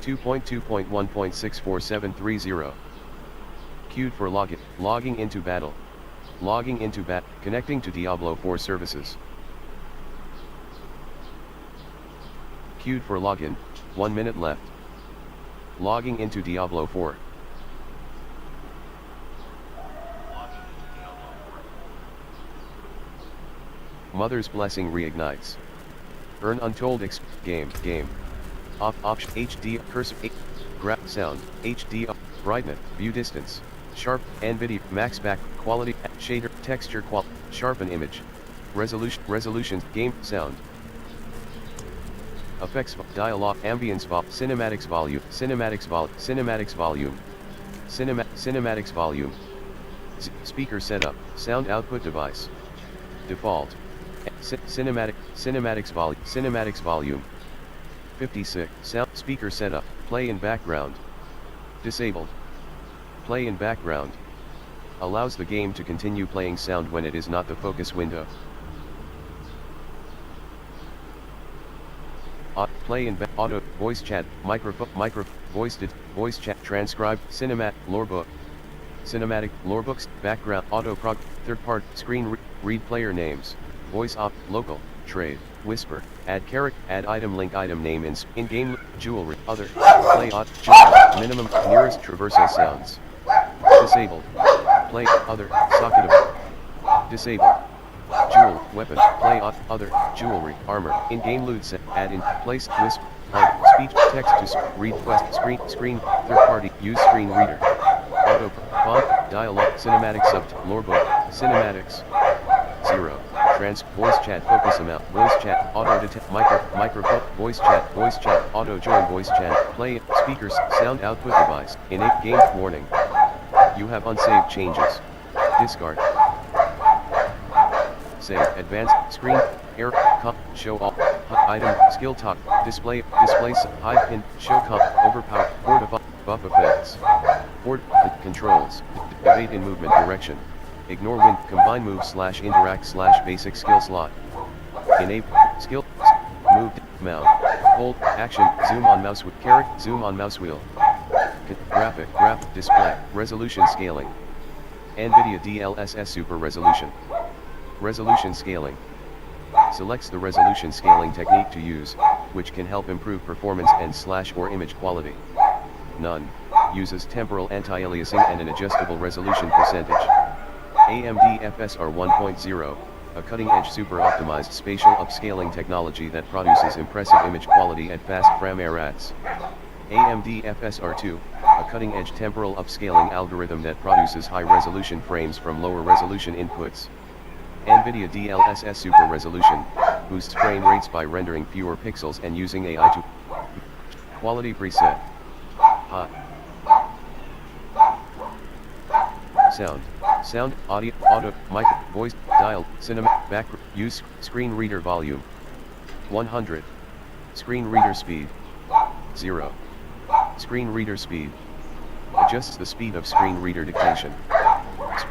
2.2.1.64730. Queued for login. Logging into battle. Logging into connecting to Diablo 4 services. Queued for login, 1 minute left. Logging into Diablo 4. Mother's Blessing reignites. Earn untold game. Option HD cursor sound HD brightness view distance sharp NVIDIA max back quality shader texture sharpen image resolutions game sound effects dialogue ambience cinematics volume speaker setup sound output device default cinematics volume 56 sound speaker setup play in background disabled play in background allows the game to continue playing sound when it is not the focus window. Play in auto voice chat micro voice chat transcribe cinematic lorebooks background auto prog third part screen read player names voice local trade whisper add character add item link item name in game jewelry other play minimum nearest traversal sounds disabled play other socket of disabled jewel weapon play other jewelry armor in game loot set add in place whisper speech text to read quest screen third party use screen reader auto font dialogue cinematic lorebook cinematics 0 trans voice chat focus amount voice chat auto detect microphone voice chat auto join voice chat play speakers sound output device innate game warning you have unsaved changes discard save advanced screen error show all item skill top display hide pin show overpower board of buff effects board controls evade in movement direction ignore win combine move / interact / basic skill slot enable skill move mount hold action zoom on mouse with character zoom on mouse wheel graphic display resolution scaling NVIDIA DLSS super resolution scaling selects the resolution scaling technique to use which can help improve performance and / or image quality. None uses temporal anti-aliasing and an adjustable resolution percentage. AMD FSR 1.0, a cutting-edge super-optimized spatial upscaling technology that produces impressive image quality at fast frame rates. AMD FSR 2, a cutting-edge temporal upscaling algorithm that produces high-resolution frames from lower-resolution inputs. NVIDIA DLSS Super Resolution, boosts frame rates by rendering fewer pixels and using AI to quality preset. Hot. Sound, audio, mic, voice, dial, cinema, background, use, screen reader volume. 100. Screen reader speed. 0. Screen reader speed. Adjusts the speed of screen reader dictation.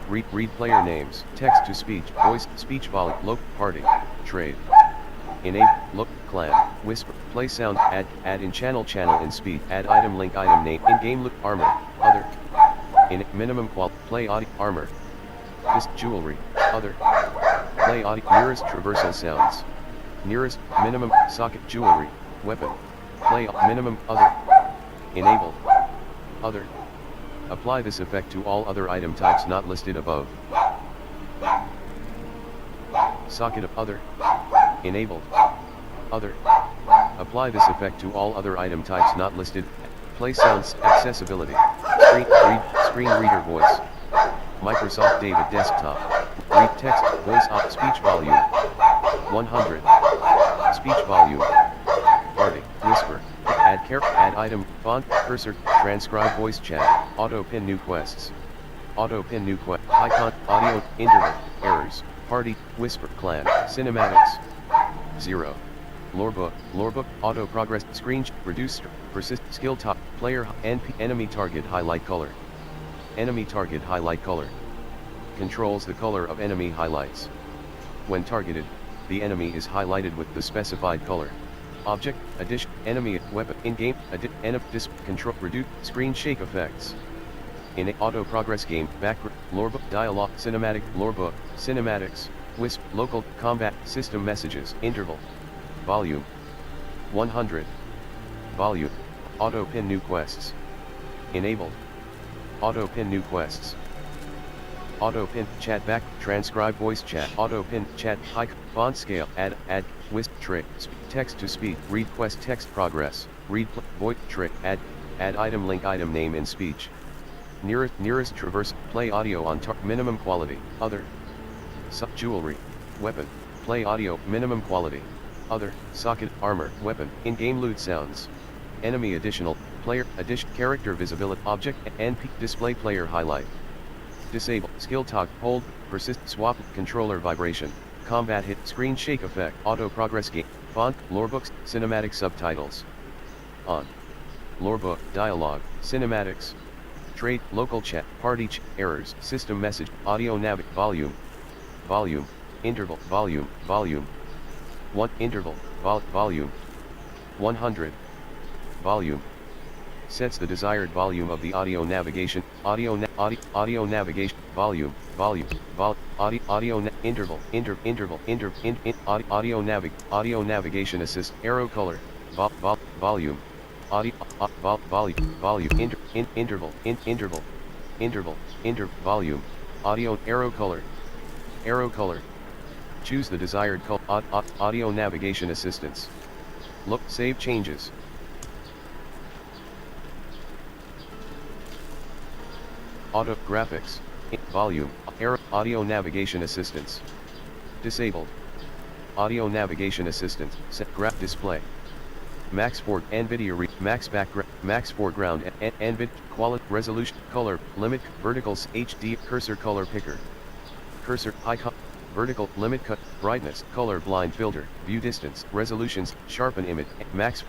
Read player names, text to speech, voice, speech volume, look, party, trade. Enable, look, clan, whisper, play sound, add in channel in speed, add item link item name, in game look, armor, other. In minimum play audio, armor. This jewelry, other. Play audio, nearest traversal sounds. Nearest, minimum, socket, jewelry, weapon. Play minimum, other. Enabled. Other. Apply this effect to all other item types not listed above. Socket of other. Enabled. Other. Apply this effect to all other item types not listed. Play sounds, accessibility. Screen reader voice. Microsoft David desktop. Read text, voice speech volume. 100. Speech volume. Party, whisper. Add item, font, cursor, transcribe voice chat, auto pin new quests. Auto pin new quest, icon, audio, interval, errors, party, whisper, clan, cinematics. 0. Lorebook, auto progress, screen, reduce, persist, skill top, player, enemy target highlight color. Enemy target highlight color. Controls the color of enemy highlights. When targeted, the enemy is highlighted with the specified color. object, addition, enemy, weapon, in-game, enemy, control, reduce, screen shake effects. In a auto progress game, background, lorebook, dialogue, cinematic, lorebook, cinematics, wisp, local, combat, system messages, interval, volume, 100, volume, auto pin new quests, enabled, auto pin new quests, auto pin, chat back, transcribe voice chat, auto pin, chat, high, font scale, add, wisp, tray, text to speech, read quest text progress, read, voice, tray, add item link item name in speech. Nearest traverse, play audio on minimum quality, other, jewelry, weapon, play audio, minimum quality, other, socket, armor, weapon, in-game loot sounds, enemy additional, player, character visibility, object, NP, display player highlight, disable, skill toggle, hold, persist, swap, controller vibration, combat hit, screen shake effect, auto progress game, font, lorebooks, cinematic subtitles, on, lorebook, dialogue, cinematics, trade, local chat, party errors, system message, audio nav, volume, interval, volume, 1, interval, volume, 100, volume, sets the desired volume of the audio navigation, audio navigation, volume, interval, audio navigation assist, arrow color, volume, volume, interval, volume, audio, arrow color, choose the desired audio navigation assistance, look, save changes, auto, graphics, volume, arrow, audio navigation assistance, disabled, audio navigation assistant, set graph display. Max for NVIDIA max background, max foreground, NVIDIA quality, resolution, color, limit, verticals, HD, cursor color picker, cursor, icon, vertical, limit cut, brightness, color blind filter, view distance, resolutions, sharpen image, max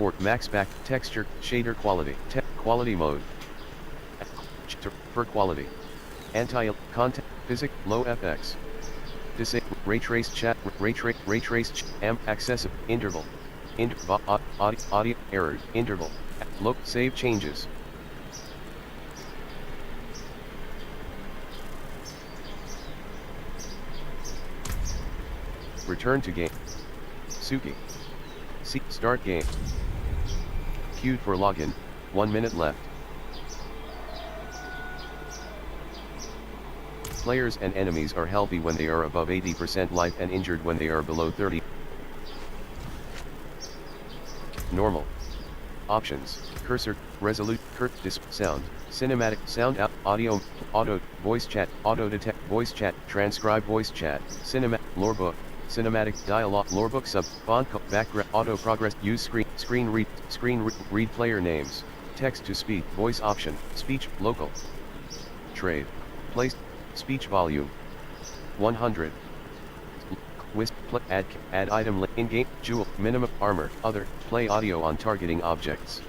back, texture, shader quality, quality mode, for quality, content, physics, low FX, disable, ray trace chat, ray trace, accessible, interval, audio, error, interval, look, save changes. Return to game. Suki. Start game. Queued for login, 1 minute left. Players and enemies are healthy when they are above 80% life and injured when they are below 30%. Normal. Options, cursor, resolute, sound, cinematic, sound out, audio, auto, voice chat, auto detect, voice chat, transcribe voice chat, cinematic, lorebook, cinematic, dialogue, lorebook sub, font, background, auto progress, use screen read player names, text to speech, voice option, speech, local, trade, place, speech volume, 100. Wisp, add item link, in-game, jewel, minimum, armor, other, play audio on targeting objects.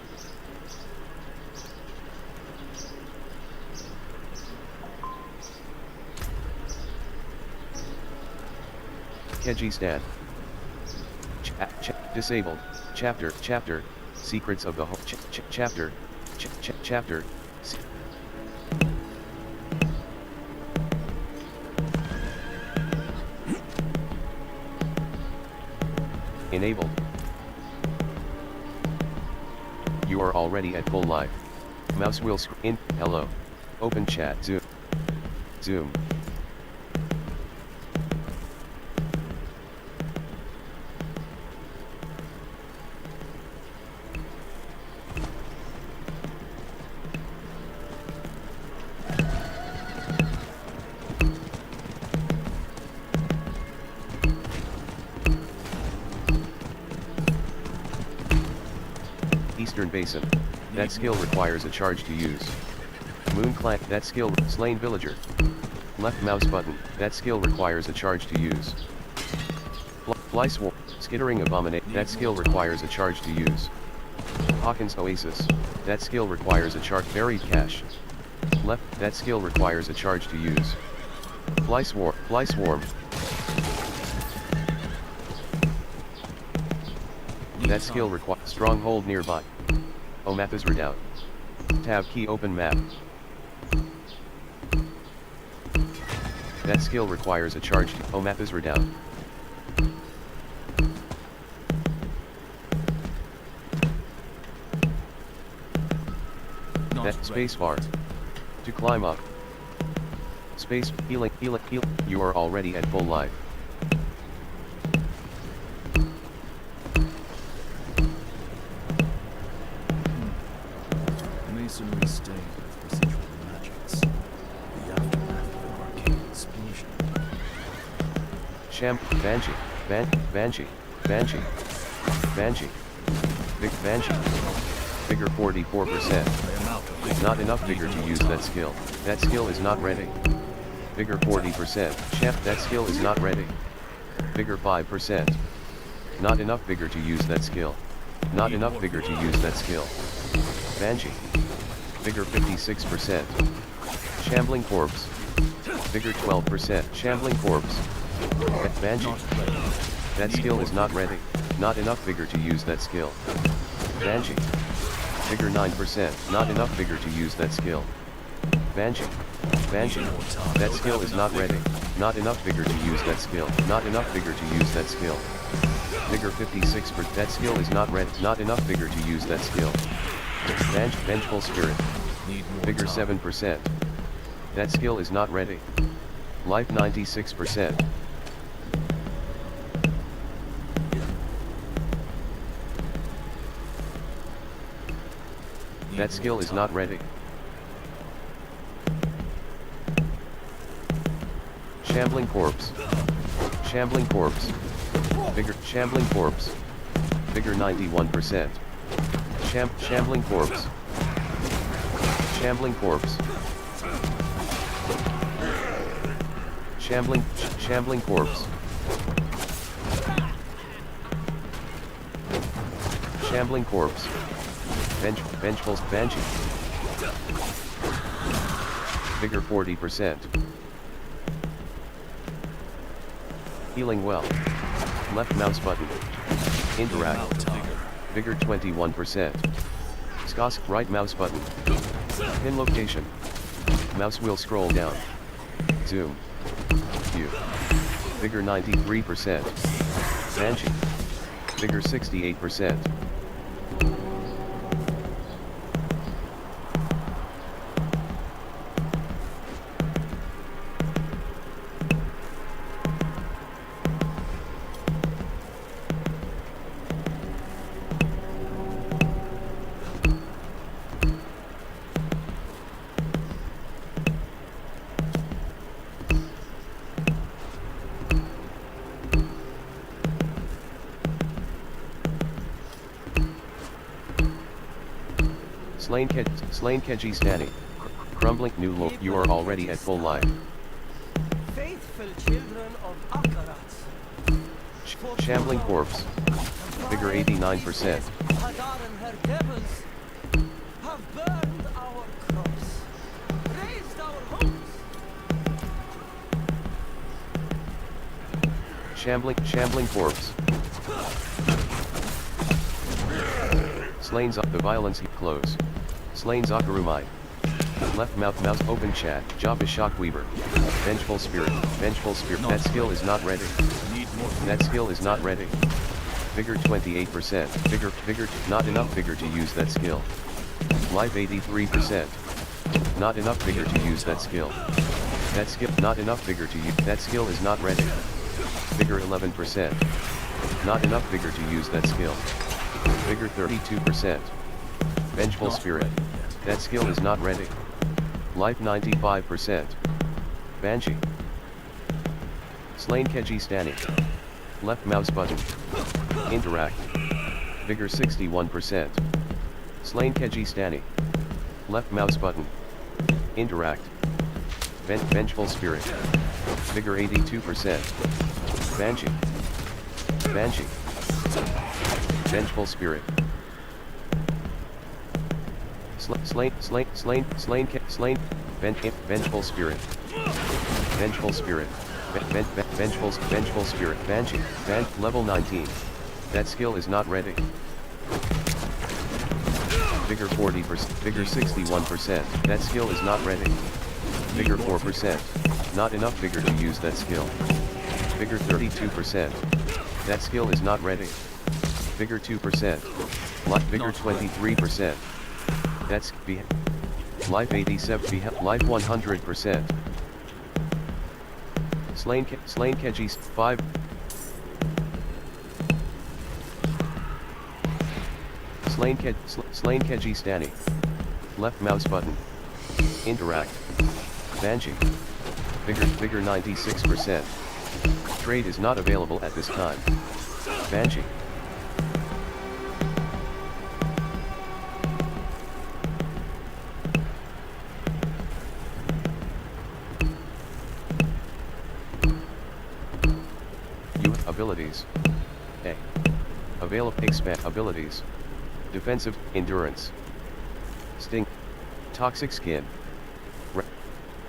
Keji stat. Disabled, chapter, secrets of the whole, chapter, enabled. You are already at full life. Mouse wheel screen, hello. Open chat, zoom. Eastern Basin. That skill requires a charge to use. Moon Clan. That skill. Slain Villager. Left mouse button. That skill requires a charge to use. Fly Swarm. Skittering Abominate. That skill requires a charge to use. Hawkins Oasis. That skill requires a charge. Buried Cache. Left. That skill requires a charge to use. Fly That skill requires stronghold nearby. Oh, map is redoubt. Tab key open map. That skill requires a charged Oh, map is redoubt. That spacebar. To climb up. Space, healing. You are already at full life. Masonry stained with residual magics. The aftermath of an arcane explosion. Banshee. Big Banshee. Vigor 44%. Not enough vigor to use that skill. That skill is not ready. Vigor 40%. That skill is not ready. Vigor 5%. Not enough vigor to use that skill. Not enough vigor to use that skill. Banshee. Vigor 56%. Shambling Corpse. Vigor 12%. Shambling Corpse. Banshee. That skill is not ready. Not enough vigor to use that skill. Banshee. Vigor 9%. Not enough vigor to use that skill. Banshee. That skill is not ready. Not enough vigor to use that skill. Not enough vigor to use that skill. Vigor 56%. That skill is not ready. Not enough vigor to use that skill. Vengeful Spirit. Vigor 7%. That skill is not ready. Life 96%. That skill is not ready. Shambling Corpse. Vigor. Shambling Corpse. Vigor 91%. Shambling Corpse. Shambling Corpse. Shambling Corpse. Shambling Corpse. Vengeful Banshee. Vigor 40%. Healing well. Left mouse button. Interact. Vigor 21%. Skosk right mouse button. Pin location. Mouse wheel scroll down. Zoom. View. Vigor 93%. Banshee. Vigor 68%. Slain Keji Stani. Crumbling new low. You are already at full life. Faithful children of Akarat. Shambling Corpse. Vigor 89%. Hadar and her devils have burned our crops, razed our homes. Shambling Corpse. Slain the violence he close. Slain Zakarumai. Left mouse open chat. Java Shockweaver. Vengeful Spirit. That skill is not ready. That skill is not ready. Vigor 28%. Vigor. Not enough vigor to use that skill. Life 83%. Not enough vigor to use that skill. That skill. Not enough vigor to use. That skill is not ready. Vigor 11%. Not enough vigor to use that skill. Vigor 32%. Vengeful Spirit. That skill is not ready. Life 95%. Banshee. Slain Keji Stani. Left mouse button. Interact. Vigor 61%. Slain Keji Stani. Left mouse button. Interact. Vengeful Spirit. Vigor 82%. Banshee. Vengeful Spirit. Slain. Vengeful Spirit. Vengeful Spirit. Banshee. Level 19. That skill is not ready. Vigor 40%, Vigor 61%, that skill is not ready. Vigor 4%, not enough vigor to use that skill. Vigor 32%, that skill is not ready. Vigor 2%, Vigor 23%, that's life 87, life 100%. Slain Kejis 5. Slain Keji Stani. Left mouse button. Interact. Banshee. Vigor 96%. Trade is not available at this time. Banshee. Abilities. A. Available expand abilities. Defensive, endurance. Sting. Toxic skin.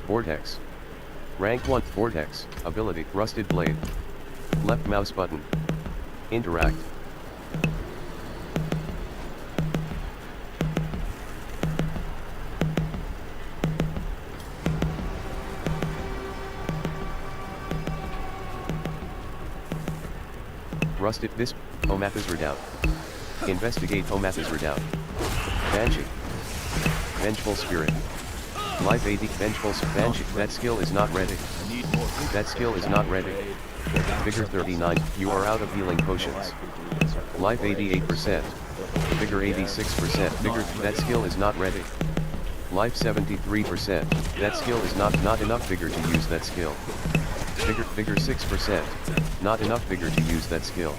Vortex. Rank 1 Vortex, ability, rusted blade. Left mouse button. Interact. Rusted this, Omath is redoubt. Investigate Omath is redoubt. Banshee. Vengeful spirit. Life 80, vengeful Banshee, that skill is not ready. That skill is not ready. Vigor 39, you are out of healing potions. Life 88%. Vigor 86%, Vigor, that skill is not ready. Life 73%, that skill is not enough vigor to use that skill. Vigor 6%, not enough vigor to use that skill.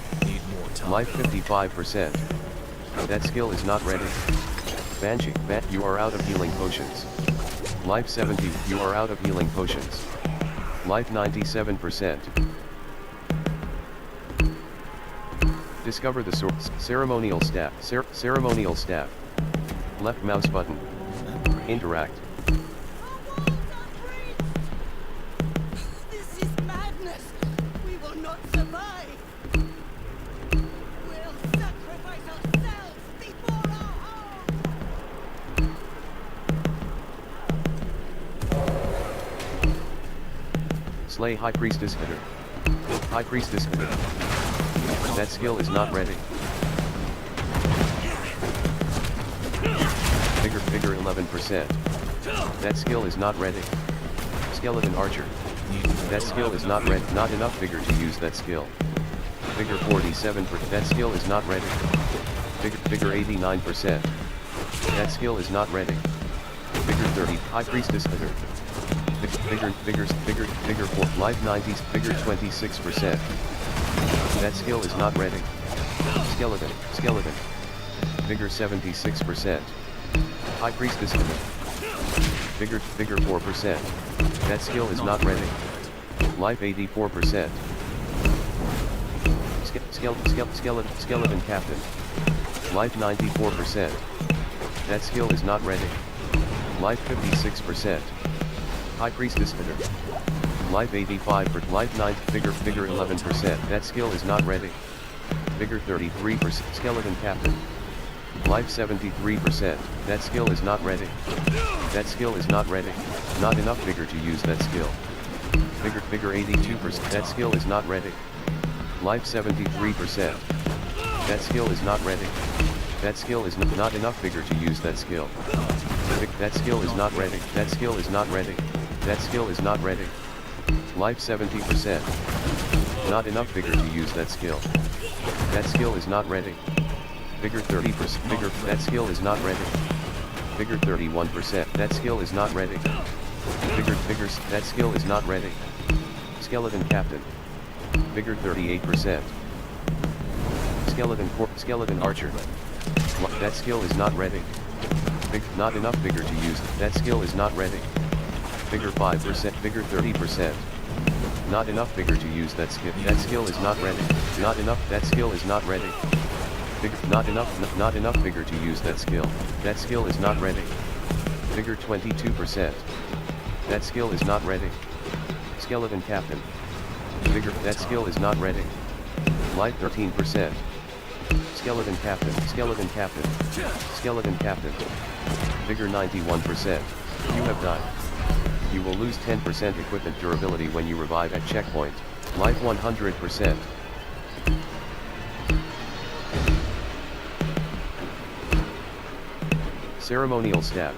Life 55%, that skill is not ready. Banshee, you are out of healing potions. Life 70, you are out of healing potions. Life 97%. Discover the source. Ceremonial staff. Ceremonial staff. Left mouse button. Interact. This is madness. We will not survive. We'll sacrifice ourselves before our home. Slay High Priestess Hitter. High Priestess Hitter. That skill is not ready. Vigor 11%. That skill is not ready. Skeleton Archer. That skill is not ready. Not enough vigor to use that skill. Vigor 47%. That skill is not ready. Vigor 89%. That skill is not ready. Vigor 30. High Priestess Hitter. Vigor 4. Life 90. Vigor 26%. That skill is not ready. Skeleton. Vigor 76%. High Priestess Hitter. Vigor 4%. That skill is not ready. Life 84%. Skeleton Captain. Life 94%. That skill is not ready. Life 56%. High Priestess Hitter. Life 85 for life 9, vigor 11%. That skill is not ready. Vigor 33%. Skeleton Captain. Life 73%. That skill is not ready. That skill is not ready. Not enough vigor to use that skill. Vigor 82%. That skill is not ready. Life 73%. That skill is not ready. That skill is not enough vigor to use that skill. That skill is not ready. That skill is not ready. That skill is not ready. Life 70%. Not enough vigor to use that skill. That skill is not ready. Vigor 30%. Vigor, that skill is not ready. Vigor 31%. That skill is not ready. Vigor, that skill is not ready. Skeleton Captain. Vigor 38%. Skeleton Archer. That skill is not ready. Not enough vigor to use. That skill is not ready. Vigor 5%. Vigor 30%. Not enough vigor to use that skill. That skill is not ready. Not enough. That skill is not ready. Not enough vigor to use that skill. That skill is not ready. Vigor 22%. That skill is not ready. Skeleton Captain. Vigor, that skill is not ready. Life 13%. Skeleton Captain, Skeleton Captain, Skeleton Captain. Vigor 91%. You have died. You will lose 10% equipment durability when you revive at checkpoint. Life 100%. Ceremonial Stab.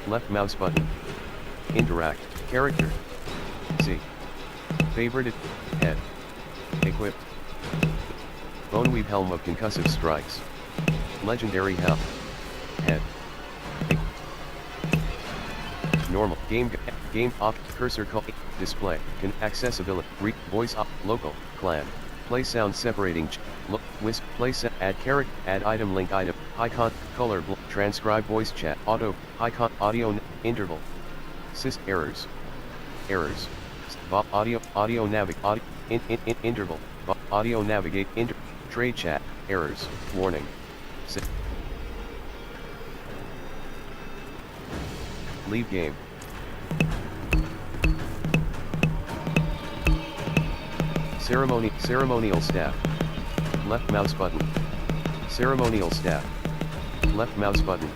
Left mouse button. Interact. Character. C. Favorite. Head. Equipped. Boneweave Helm of Concussive Strikes. Legendary Helm. Head. Normal. Game off. Cursor call. Display. Accessibility. Voice off. Local. Clan. Play sound separating. Look. Wisp. Play set. Add character. Add item. Link item. Icon. Color. Transcribe voice chat. Auto. Icon. Audio. Interval. Sys. Errors. Errors. Audio navigate. Interval. Audio navigate. Trade chat. Errors. Warning. Leave game. Ceremonial staff. Left mouse button. Ceremonial staff. Left mouse button.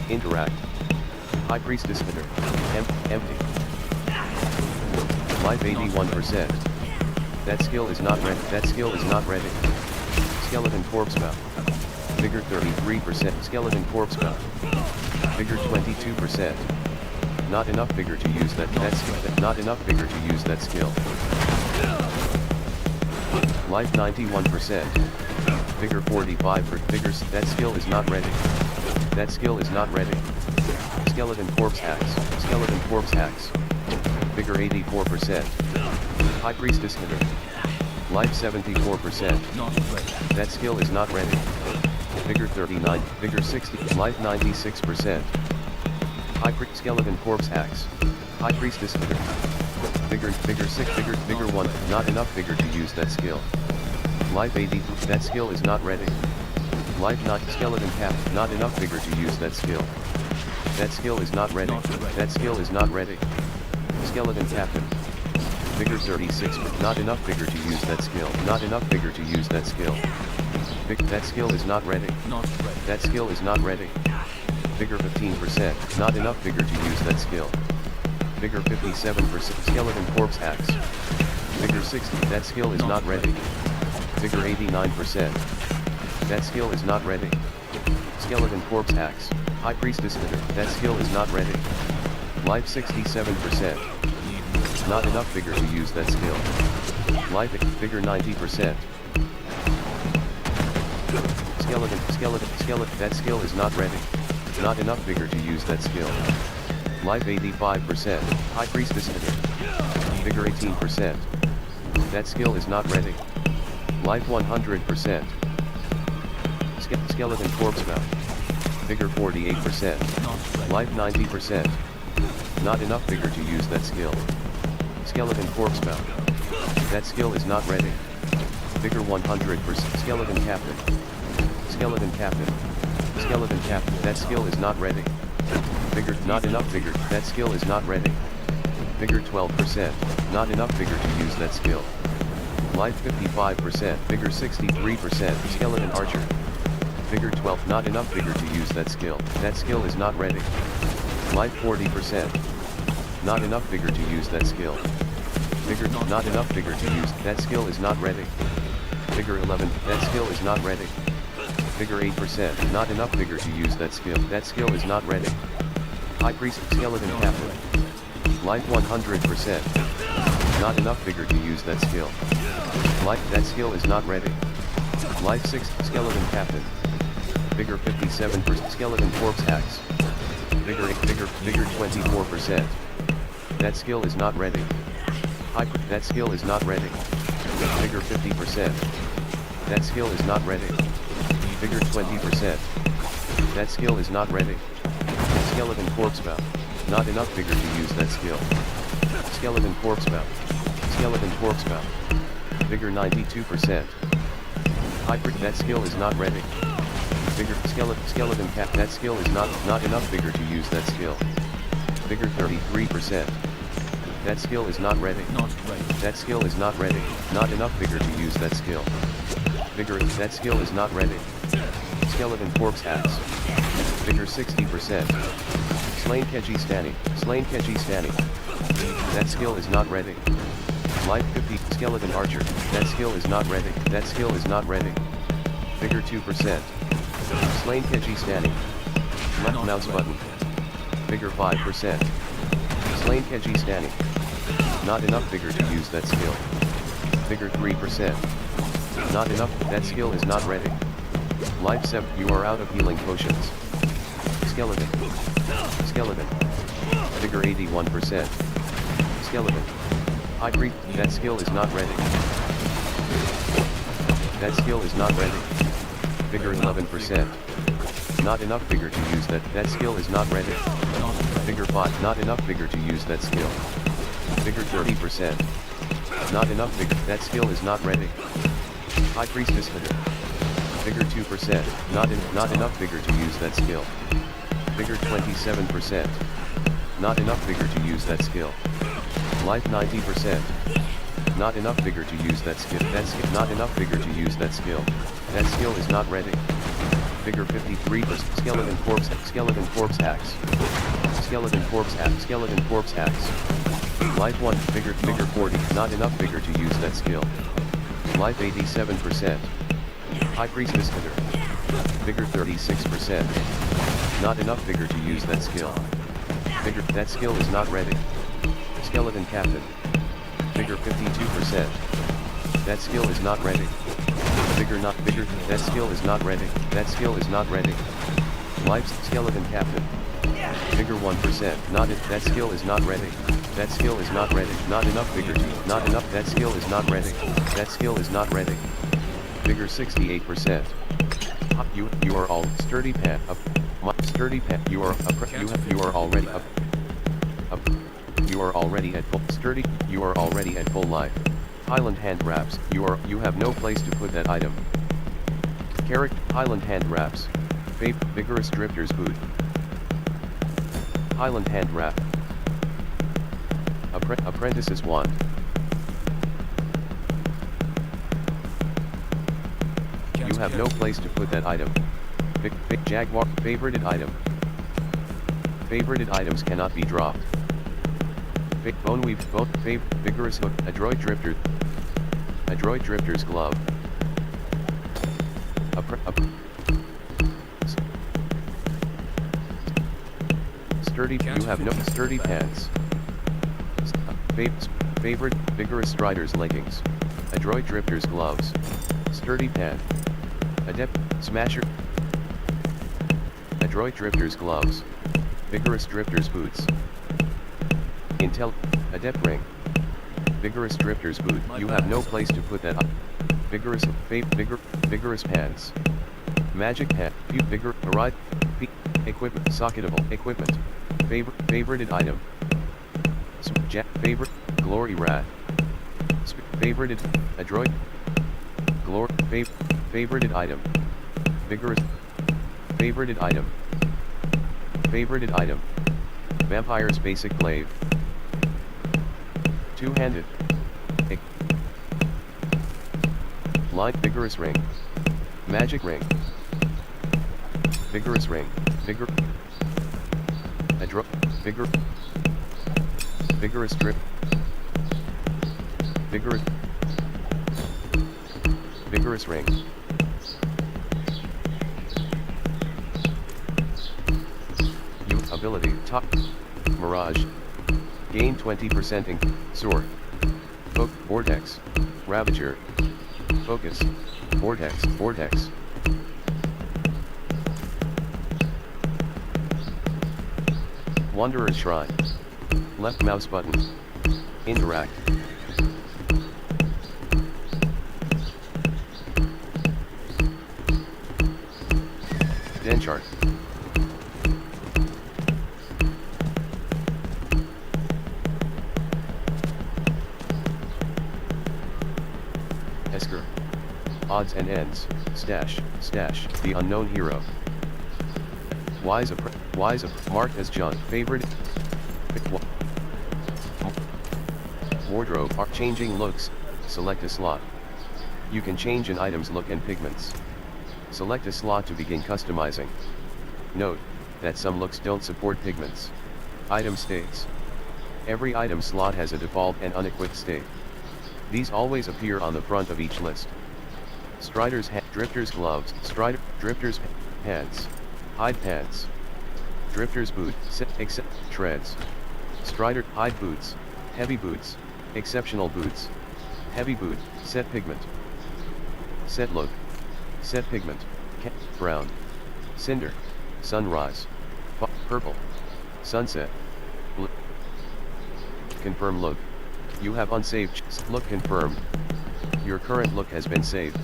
Interact. High Priestess Hitter. Empty. Life 81%. That skill is not ready. That skill is not ready. Skeleton Corpse Mount. Vigor 33%. Skeleton Corpse Mount. Vigor 22%. Not enough vigor to use that skill. Not enough vigor to use that skill. Life 91%. Vigor 45 for vigors. That skill is not ready. That skill is not ready. Skeleton Corpse Hacks. Skeleton Corpse Hacks. Vigor 84%. High Priestess Hitter. Life 74%. Not ready. That skill is not ready. Vigor 39. Vigor 60. Life 96%. Skeleton Corpse Hacks. High Priestess Hitter. Vigor 6. Vigor 1. Not enough vigor to use that skill. Life 80. That skill is not ready. Life not. Skeleton Cap. Not enough vigor to use that skill. That skill is not ready. That skill is not ready. Skeleton Captain. Vigor 36. Not enough vigor to use that skill. Not enough vigor to use that skill. That skill is not ready. That skill is not ready. Vigor 15%. Not enough vigor to use that skill. Vigor 57%. Skeleton Corpse Hacks. Vigor 60. That skill is not ready. Vigor 89%. That skill is not ready. Skeleton Corpse Hacks. High Priestess Hitter. That skill is not ready. Life 67%. Not enough vigor to use that skill. Life vigor 90%. Skeleton. That skill is not ready. Not enough vigor to use that skill. Life 85%. High Priestess Hitter. Vigor 18%. That skill is not ready. Life 100%. Skeleton Corpse Mount. Vigor 48%. Life 90%. Not enough vigor to use that skill. Skeleton Corpse Mount. That skill is not ready. Vigor 100%. Skeleton Captain. Skeleton Captain. Skeleton Captain. That skill is not ready. Vigor. Not enough vigor. That skill is not ready. Vigor 12%. Not enough vigor to use that skill. Life 55%. Vigor 63%. Skeleton Archer. Vigor 12. Not enough vigor to use that skill. That skill is not ready. Life 40%. Not enough vigor to use that skill. Vigor. Not enough vigor to use. That skill is not ready. Vigor 11. That skill is not ready. Vigor 8%. Not enough vigor to use that skill. That skill is not ready. High Priest. Skeleton Captain. Life 100%. Not enough vigor to use that skill. Life. That skill is not ready. Life 6. Skeleton Captain. Vigor 57%. Skeleton Corpse Hacks. Vigor 24%. That skill is not ready. That skill is not ready. Vigor 50%. That skill is not ready. Vigor 20%. That skill is not ready. Skeleton Corpse Mount. Not enough vigor to use that skill. Skeleton Corpse Mount. Skeleton Corpse Mount. Vigor 92%. That skill is not ready. Vigor. Skeleton Cap. That skill is not enough vigor to use that skill. Vigor 33%. That skill is not ready. That skill is not ready. Not enough vigor to use that skill. Vigor, that skill is not ready. Skeleton corpse axe. Vigor 60%. Slain Keji Stanny. That skill is not ready. Life 50. Skeleton archer. That skill is not ready. Vigor 2%. Slain Keji Stanny. Left mouse button. Vigor 5%. Slain Keji Stanny. Not enough vigor to use that skill. Vigor 3%. Not enough, that skill is not ready. Life 7, you are out of healing potions. Skeleton. Vigor 81%. Skeleton. High priest, that skill is not ready. Vigor 11%. Not enough vigor to use that skill is not ready. Vigor 5, not enough vigor to use that skill. Vigor 30%. Not enough vigor, that skill is not ready. High Priestess Hitter. Vigor 2%, not enough vigor to use that skill. Vigor 27%. Not enough vigor to use that skill. Life 90%. Not enough vigor to use that skill. Not enough vigor to use that skill. That skill is not ready. Vigor 53%. Skeleton corpse axe. Skeleton corpse axe. Life 1, vigor 40, not enough vigor to use that skill. Life 87%. High Priestess Hitter. Vigor 36%. Not enough vigor to use that skill. Vigor, that skill is not ready. Skeleton Captain. Vigor 52%. That skill is not ready. Vigor, that skill is not ready. Life's Skeleton Captain. Vigor 1%, that skill is not ready. Not enough vigor to, that skill is not ready. Vigor 68%. You are all sturdy pan up. Sturdy pan, you are already up. You are already at full sturdy, you are already at full life. Highland hand wraps, you have no place to put that item. Character, Highland hand wraps. Vigorous drifter's boot. Highland hand wrap. Apprentice's wand. You have no place to put that item. Jaguar, favorited item. Favorited items cannot be dropped. Bone weave, vigorous hook, adroit drifter's glove. Sturdy, you have no sturdy pants. Favorite, vigorous strider's leggings. Adroit drifter's gloves. Sturdy pan. Adept, smasher. Adroit drifter's gloves. Vigorous drifter's boots. Adept ring. Vigorous drifter's boot, you have no place to put that up. Vigorous pants. Magic pan, equipment, socketable, equipment. Favorited item. Favorite, glory rat. Favorited, adroit. Favorited item. Vigorous. Favorited item. Vampire's basic glaive. Two-handed. Light vigorous ring. Magic ring. Vigorous ring. Vigorous drip. Vigorous ring. Ability, top, mirage. Gain 20% in, sword. Vortex, ravager. Focus, vortex. Wanderer's Shrine. Left mouse button. Interact. Denchart. Esker. Odds and ends. Stash. The unknown hero. Wise marked as John. Favorite. Wardrobe. Changing looks. Select a slot. You can change an item's look and pigments. Select a slot to begin customizing. Note that some looks don't support pigments. Item states. Every item slot has a default and unequipped state. These always appear on the front of each list. Strider's Drifter's gloves, Drifter's pants, hide pants, Drifter's boot, except treads, Strider hide boots, heavy boots, exceptional boots, heavy boot, set pigment, set look, set pigment, brown, cinder, sunrise, purple, sunset, blue. Confirm look. You have unsaved look confirmed. Your current look has been saved.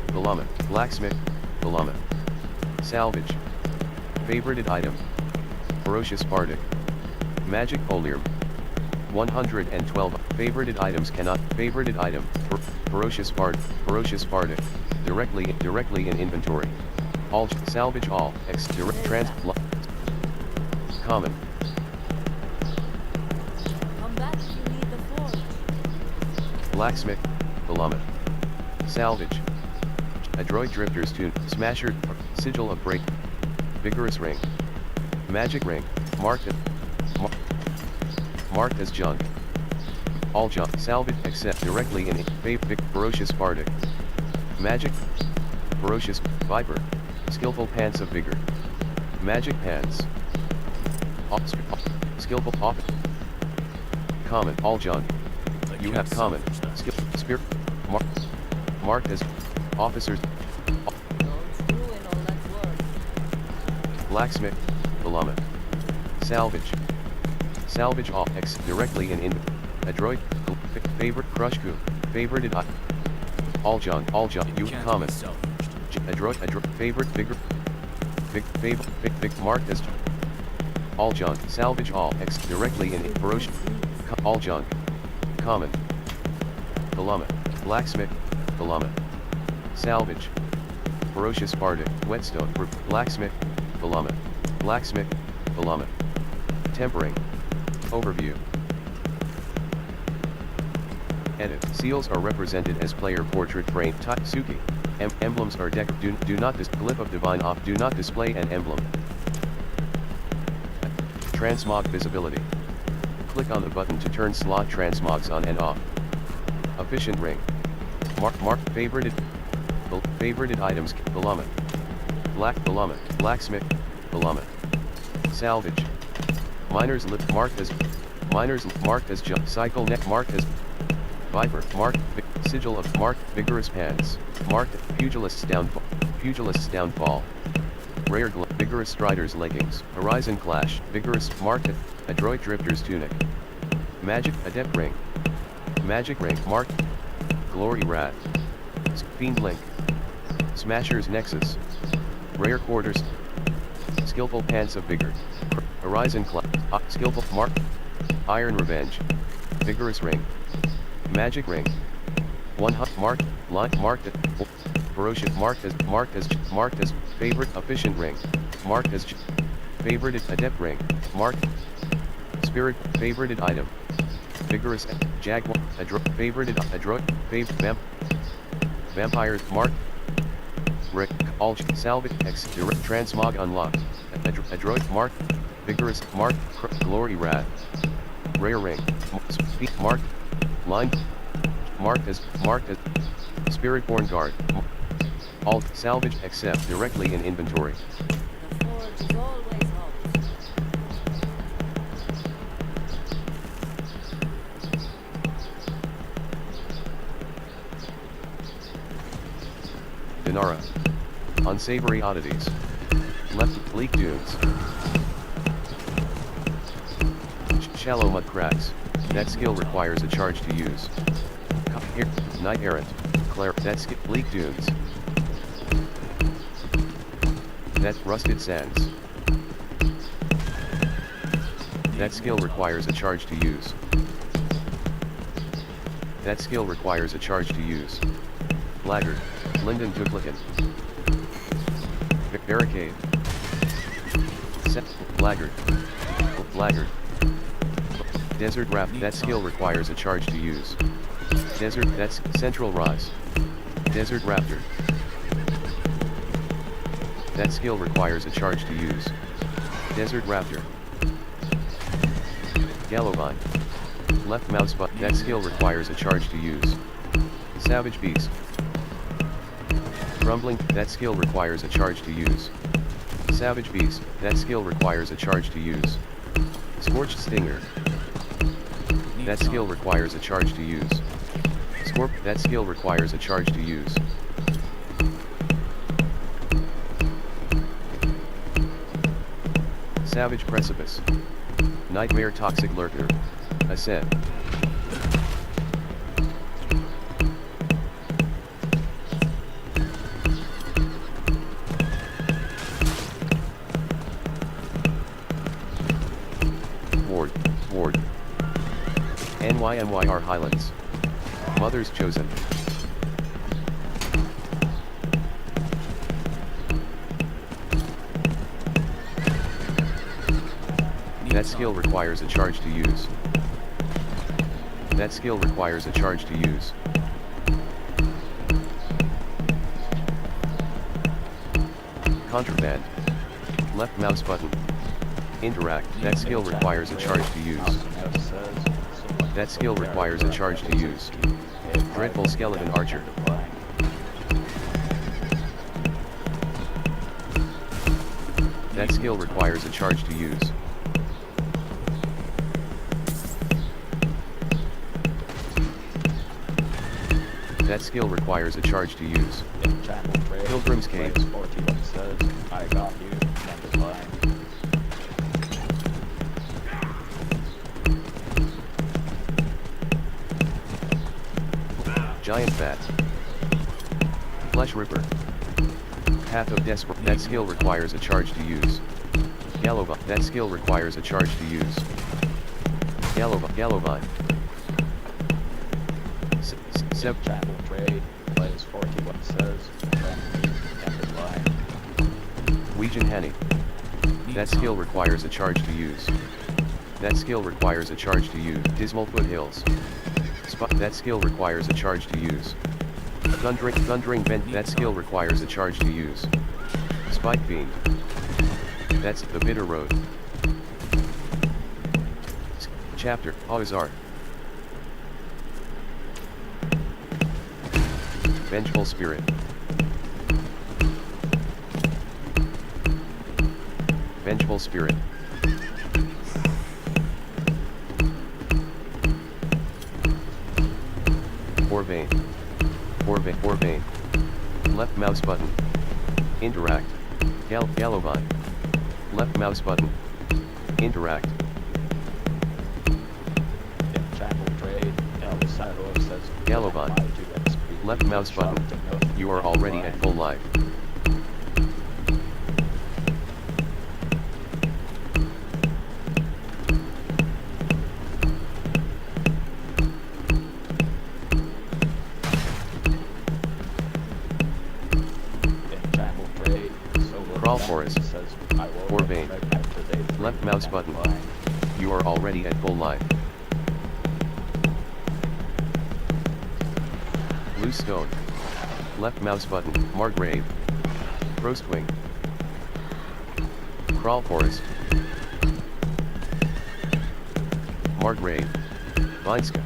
Vellama, blacksmith, Vellama. Salvage. Favorited item. Ferocious Bardic. Magic Polium. 112. Favorited items cannot. Favorited item. Ferocious Bardic. Directly in inventory. All. Salvage all. Common. Come back if you need the forge. Blacksmith, Vellama. Salvage. Adroit Drifter's Tune, Smasher, Sigil of Break. Vigorous Ring. Magic Ring, marked as junk. All junk. Salvage except directly in Ferocious Bardic. Magic. Ferocious Viper. Skillful Pants of Vigor. Magic Pants. Skillful off. Common. All junk. You have common. Spirit. Marked as officers. Don't ruin all that work. Blacksmith, Vellama. Salvage. Salvage all directly in Adroit. Favorite Crush Goon. Favorited item. All junk. You have common. Adroit. Favorite Vigor. Big marked as all junk. Salvage all directly in Ferocious. All junk. Common. Vellama. Blacksmith, Vellama. Salvage. Ferocious Bardic. Whetstone. Blacksmith, Vellama. Blacksmith, Vellama. Tempering. Overview. Edit. Seals are represented as player portrait frame. Suki. Emblems are do not glyph of divine off. Do not display an emblem. Transmog visibility. Click on the button to turn slot transmogs on and off. Efficient ring. Mark favorited items. Vellama. Vellama. Blacksmith. Vellama. Salvage. Miners lip marked as jump. Cycle neck marked as Viper. Marked sigil of marked vigorous pants. Marked pugilist's downfall. Rare vigorous strider's leggings. Horizon clash. Vigorous marked adroit drifter's tunic. Magic adept ring. Magic ring marked glory rat. Fiend link. Smasher's nexus. Rare quarters. Skillful pants of vigor. Horizon clash. Skillful mark. Iron revenge. Vigorous ring. Magic ring. Marked line marked ferocious marked as favorite efficient ring. Marked as favorited adept ring. Marked spirit favorited item. Vigorous jaguar favorited adroit vampires marked Rick all salvage x direct transmog unlocked adroit marked vigorous marked glory rat rare ring marked line marked as spiritborn guard all salvage except directly in inventory. The forge is always hot. Dinara. Unsavory oddities. Left leak dunes. Shallow mud cracks. That skill requires a charge to use. Here, Knight Errant. Claire. That skill leak dunes. That rusted sands. That skill requires a charge to use. That skill requires a charge to use. Laggard. Linden Duplicate. Barricade. Set. Laggard. Laggard. Desert Raft. That skill requires a charge to use. Desert. That's Central Rise. Desert Raptor. That skill requires a charge to use. Desert Raptor. Gallovine. Left mouse button. That skill requires a charge to use. Savage Beast. Rumbling. That skill requires a charge to use. Savage Beast. That skill requires a charge to use. Scorched Stinger. That skill requires a charge to use. Scorp. That skill requires a charge to use. Savage Precipice. Nightmare Toxic Lurker. Ascend. Ward. NYMYR Highlands. Mother's Chosen. That skill requires a charge to use. That skill requires a charge to use. Contraband. Left mouse button. Interact. That skill requires a charge to use. That skill requires a charge to use. Dreadful Skeleton Archer. That skill requires a charge to use. That skill requires a charge to use. Pilgrim's Cave. I got you. Giant Bat. Flesh Ripper. Path of Desperate. That skill requires a charge to use. Gallovine. That skill requires a charge to use. Gallovine. Chapel trade. Plays 41 says. Weejan Hanny. That skill requires a charge to use. That skill requires a charge to use. Dismal Foothills. That skill requires a charge to use. Thundering Vent. That skill requires a charge to use. Spike Fiend. That's the Bitter Road. Chapter, Ozar. Vengeful Spirit. Vengeful Spirit. Orvane. Left mouse button. Interact. Gallovine. Left mouse button. Interact. Gallovine. Left mouse button. You are already at full life. Crawl Forest. Orvane. Left mouse button. You are already at full life. Loose Stone. Left mouse button. Margrave. Frostwing. Crawl Forest. Margrave. Vinska.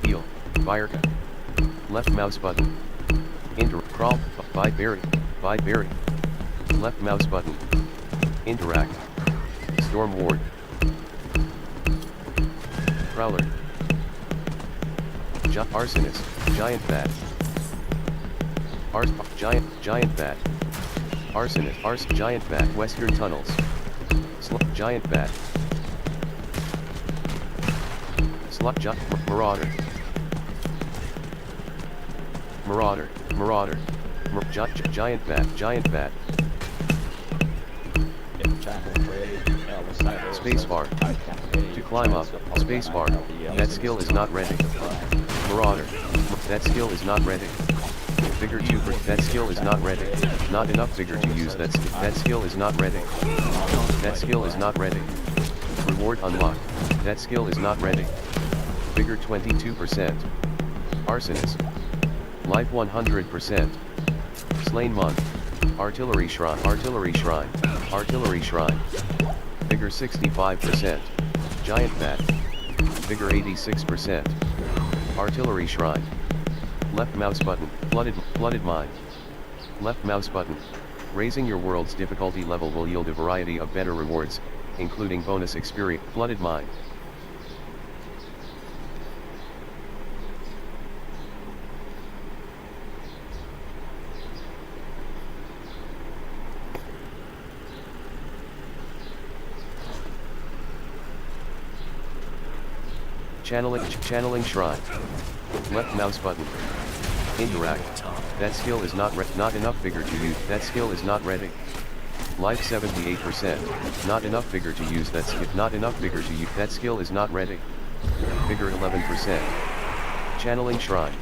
Eel. Virka. Left mouse button. Crawl. Berry. Left mouse button. Interact. Storm Ward. Prowler. Arsonist. Giant Bat. Giant Bat. Arsonist. Giant Bat. Western Tunnels. Giant Bat. Marauder. Giant Bat. Spacebar. To climb up. Spacebar. That skill is not ready. Marauder. That skill is not ready. Vigor 2 that skill is not ready. Not enough vigor to use that skill. That skill is not ready. That skill is not ready. Reward unlocked. That skill is not ready. Vigor 22%. Arsonist. Life 100%. Slain monk. Artillery shrine. Artillery shrine. Artillery shrine. Vigor 65%. Giant bat. Vigor 86%. Artillery shrine. Left mouse button. Flooded mine. Left mouse button. Raising your world's difficulty level will yield a variety of better rewards, including bonus experience. Flooded mine. Channeling shrine. Left mouse button. Interact. That skill is not enough vigor to use. That skill is not ready. Life 78%. Not enough vigor to use that skill. Not enough vigor to use. That skill is not ready. Vigor 11%. Channeling shrine.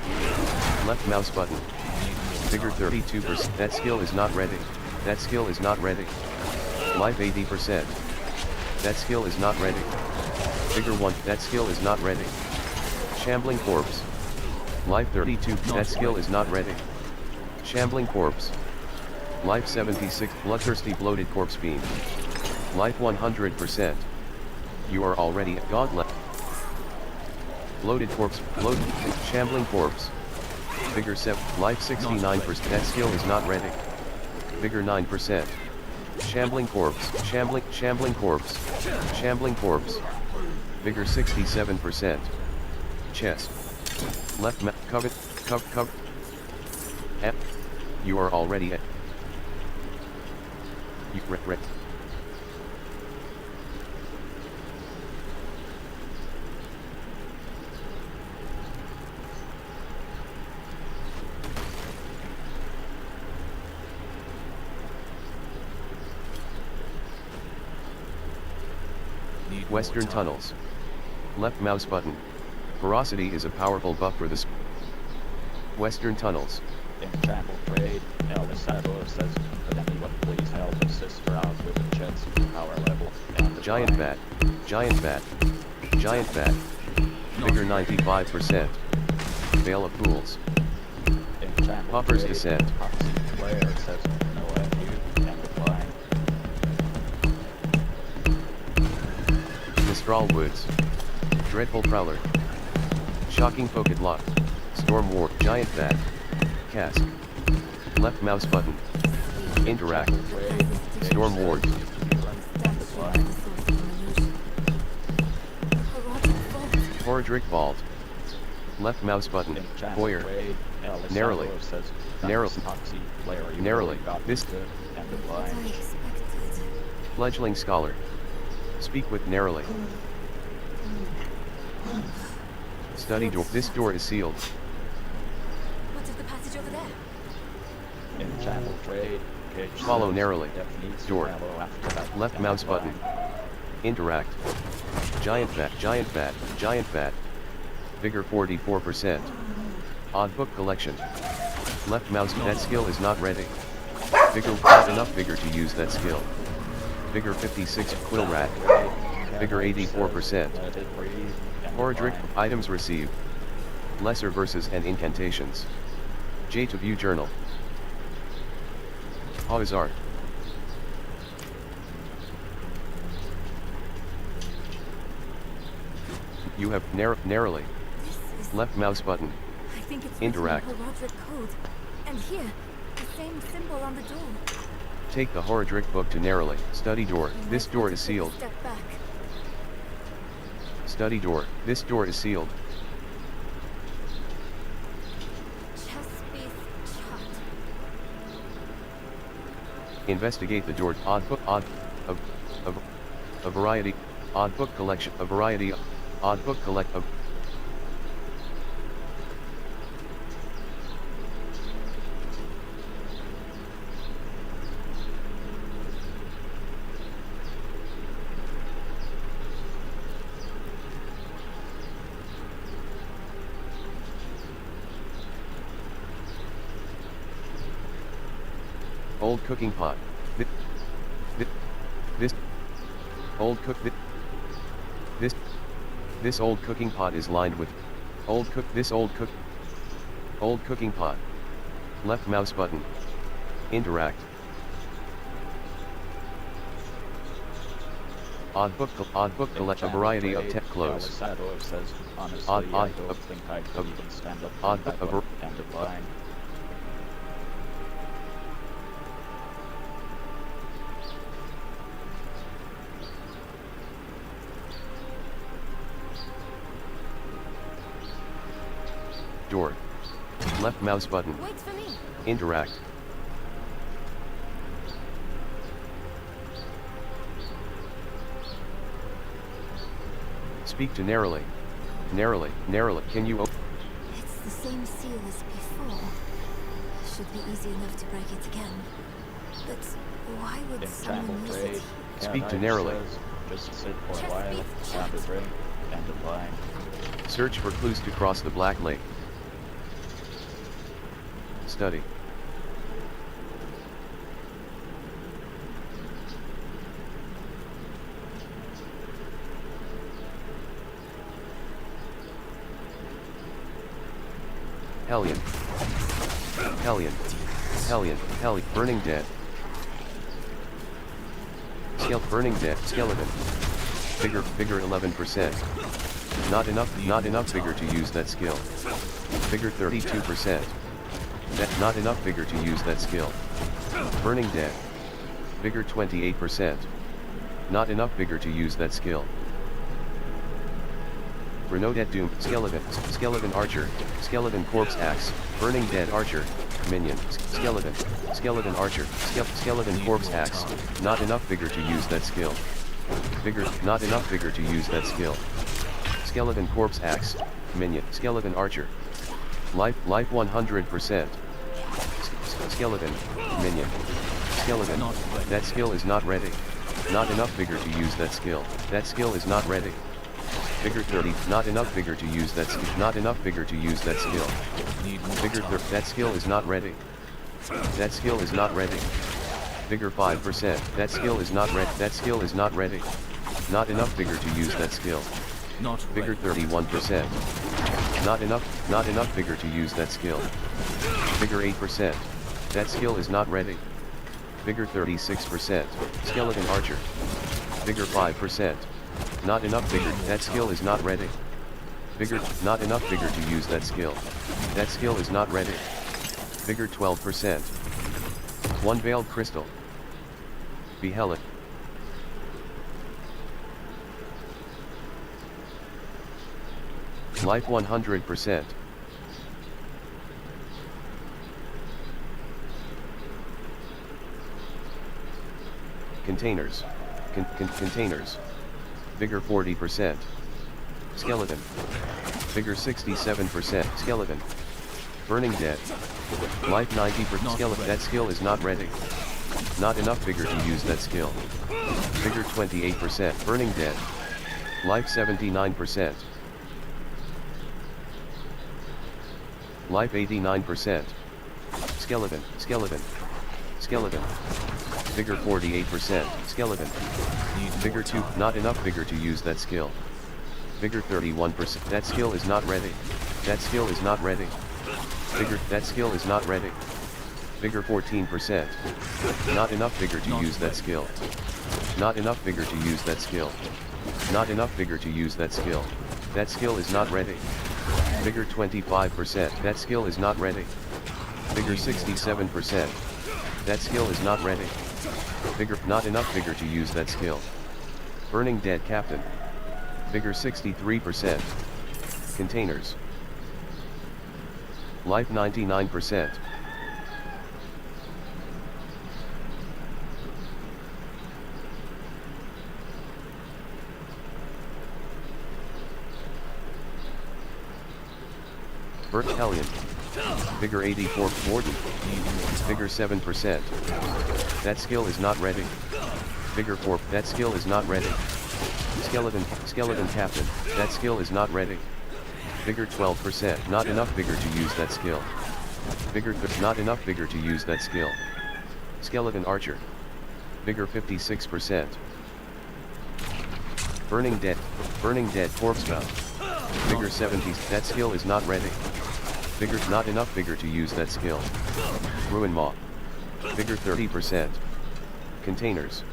Left mouse button. Vigor 32%. That skill is not ready. That skill is not ready. Life 80%. That skill is not ready. Vigor 1. That skill is not ready. Shambling corpse. Life 32. That skill is not ready. Shambling corpse. Life 76. Bloodthirsty bloated corpse beam. Life 100%. You are already at god level. Bloated corpse. Bloated. Shambling corpse. Vigor 7. Life 69%. That skill is not ready. Vigor 9%. Shambling corpse. Shambling corpse. Shambling corpse. Vigor 67%. Chest. Left covet. You are already at. Western tunnels. Left mouse button. Ferocity is a powerful buff for the Western tunnels. Enchantable trade. Elvis Sadler says, could anyone please help a sister out with a jet power level? And Giant bat. Giant bat. Giant bat. Vigor 95%. Veil of Fools. Popper's Descent. Player says, no FU and decline. Mistral Woods. Dreadful Prowler. Shocking Focus Lock. Storm War. Giant bat. Cask. Left mouse button. Interact. Storm Ward. Horadric Vault. Left mouse button. Hoyer. Narrowly. Narrowly. This. Fledgling Scholar. Speak with narrowly. Study door. This door is sealed. What of the passage over there? Enchantable trade. Follow narrowly. Door. Left mouse button. Interact. Giant bat. Giant bat. Giant bat. Vigor 44%. Odd book collection. Left mouse. That skill is not ready. Vigor. Not enough vigor to use that skill. Vigor 56. Quill rat. Vigor 84%. Horadric. Items received. Lesser verses and incantations. J to view journal. Hawazard. You have narrowly. Left mouse button. I think it's Interact. Horadric code. And here, the same symbol on the door. Take the Horadric book to narrowly. Study door. This door is sealed. Step back. Study door. This door is sealed. Chess-based chart. Investigate the door. Odd book. A variety. Odd book collection. A variety. Odd book collect. Old cooking pot. This old cook. This old cooking pot is lined with old cooking pot. Left mouse button. Interact. Odd book collect a variety of tech clothes. Says, honestly, Odd I don't think I could even stand up odd that book one and a line. Door. Left mouse button. Wait for me. Interact. Speak to narrowly. Narrowly. Can you open? It's the same seal as before. Should be easy enough to break it again. But why would In someone Tamil use trade, it? Speak to narrowly. Just sit for a Chest while, beats sound a chest. drink, and a line. Search for clues to cross the Black Lake. Study. Hellion. Burning dead. Burning dead. Skeleton. Bigger 11%. Not enough bigger to use that skill. Bigger 32%. Not enough bigger to use that skill. Burning dead. Bigger 28%. Not enough bigger to use that skill. Renaudette Doom, Skeleton Archer, Skeleton Corpse Axe, Burning Dead Archer, Minion, Skeleton Archer, Skeleton Corpse Axe, not enough bigger to use that skill. Not enough bigger to use that skill. Skeleton Corpse Axe, Minion, Skeleton Archer. Life 100%. Skeleton, Minion. Skeleton, that skill is not ready. Not enough bigger to use that skill. That skill is not ready. Bigger 30, not enough bigger to use that skill. Not enough bigger to use that skill. Bigger 30, that skill is not ready. That skill is not ready. Bigger 5%, that skill is not ready. That skill is not ready. Not enough bigger to use that skill. Bigger 31%. Not enough bigger to use that skill. Bigger 8%. That skill is not ready. Bigger 36%. Skeleton Archer. Bigger 5%. Not enough bigger, that skill is not ready. Not enough bigger to use that skill. That skill is not ready. Bigger 12%. One veiled crystal. Vvessel. Life 100%. Containers. Containers. Bigger 40%. Skeleton. Bigger 67%. Skeleton. Burning dead. Life 90%. Skeleton. That skill is not ready. Not enough bigger to use that skill. Bigger 28%. Burning dead. Life 79%. Life 89%. Skeleton. Bigger 48%. Skeleton. Bigger 2, not enough bigger to use that skill. Bigger 31%. That skill is not ready. That skill is not ready. That skill is not ready. Bigger 14%. Not enough bigger to use that skill. Not enough bigger to use that skill. Not enough bigger to use that skill. That skill is not ready. Bigger 25%. That skill is not ready. Bigger 67%. That skill is not ready. Not enough bigger to use that skill. Burning Dead Captain. Bigger 63%. Containers. Life 99%. Burt Hellion. Bigger 84. Warden. Bigger 7%. That skill is not ready. Bigger 4. That skill is not ready. Skeleton Captain. That skill is not ready. Bigger 12%. Not enough bigger to use that skill. Not enough bigger to use that skill. Skeleton Archer. Vigor 56%. Burning Dead Corpsebound. Vigor 70s, that skill is not ready. Vigor, not enough vigor to use that skill. Ruin Maw. Vigor 30%. Containers.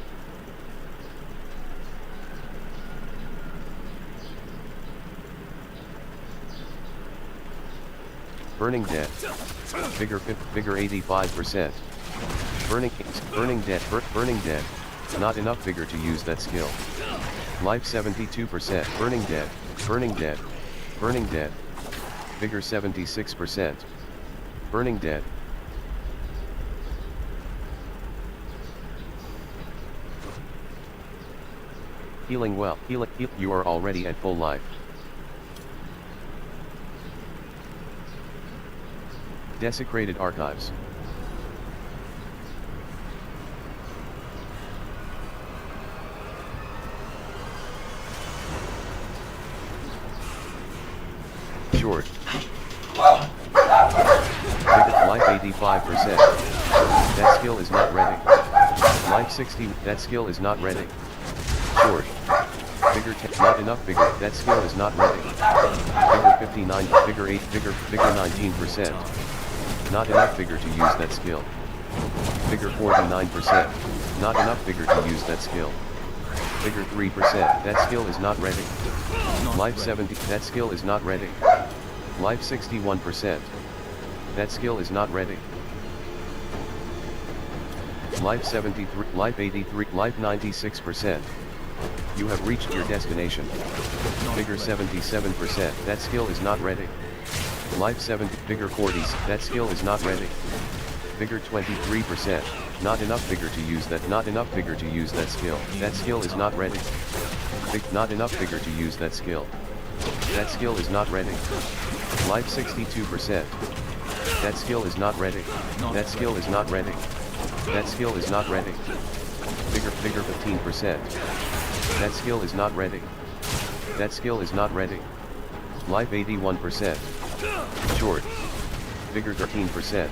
Burning Dead. Vigor 85%. Burning Dead. Not enough vigor to use that skill. Life 72%. Burning Dead. Vigor 76%. Burning Dead. Healing well. You are already at full life. Desecrated Archives. Short. Life 85%. That skill is not ready. Life 60. That skill is not ready. Short. Vigor 10. Not enough vigor. That skill is not ready. Vigor 59. Vigor 8. Vigor 19%. Not enough vigor to use that skill. Vigor 49%. Not enough vigor to use that skill. Vigor 3%. That skill is not ready. Life 70. That skill is not ready. Life 61%. That skill is not ready. Life 73. Life 83. Life 96%. You have reached your destination. Vigor 77%. That skill is not ready. Life 70. Vigor 40s. That skill is not ready. Vigor 23%. Not enough vigor to use that. Not enough vigor to use that skill. That skill is not ready. Not enough vigor to use that skill. That skill is not ready. Life 62%. That skill is not ready. That skill is not ready. That skill is not ready. Vigor 15%. That skill is not ready. That skill is not ready. Life 81%. Short. Vigor 13%.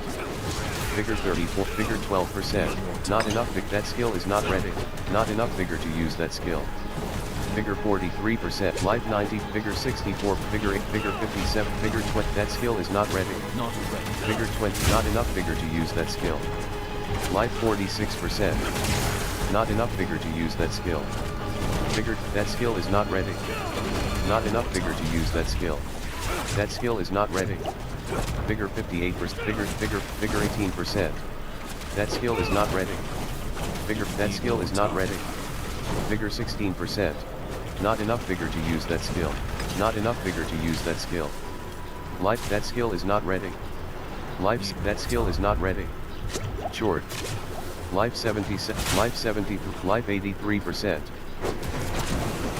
Vigor 34. Vigor 12%. Not enough. That skill is not ready. Not enough vigor to use that skill. Vigor 43%. Life 90. Vigor 64. Vigor 8. Vigor 57. Vigor 20. That skill is not ready. Vigor 20. Not enough vigor to use that skill. Life 46%. Not enough vigor to use that skill. Vigor. That skill is not ready. Not enough vigor to use that skill. That skill is not ready. Vigor 58%. Vigor 18%. That skill is not ready. Vigor. That skill is not ready. Vigor 16%. Not enough vigor to use that skill. Not enough vigor to use that skill. Life. That skill is not ready. Life. That skill is not ready. Short. Life 70. Life 70. Life 83%.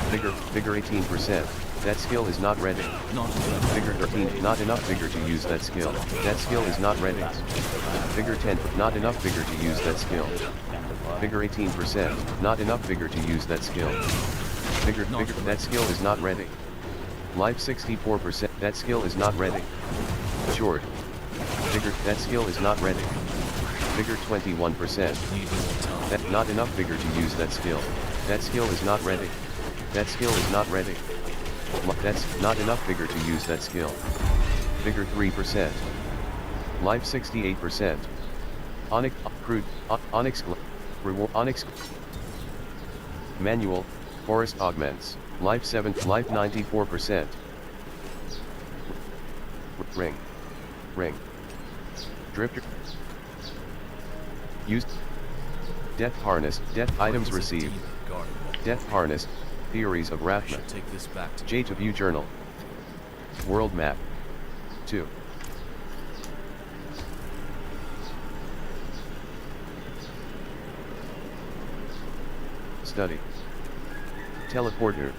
Vigor 18%. That skill is not ready. Vigor 13. Not enough vigor to use that skill. That skill is not ready. Vigor 10. Not enough vigor to use that skill. Vigor 18%. Not enough vigor to use that skill. Vigor. That skill is not ready. Life 64%. That skill is not ready. Short. Vigor. That skill is not ready. Vigor 21%. That. Not enough vigor to use that skill. That skill is not ready. That skill is not ready. That's not enough vigor to use that skill. Vigor 3%. Life 68%. Onyx. Crude. Onyx. Reward. Onyx. Manual. Forest augments. Life 7. Life 94%. Ring. Drifter. Used. Death harness. Death items received. Death harness. Theories of Rathma. J to view journal. World map. 2. Study. Teleporter.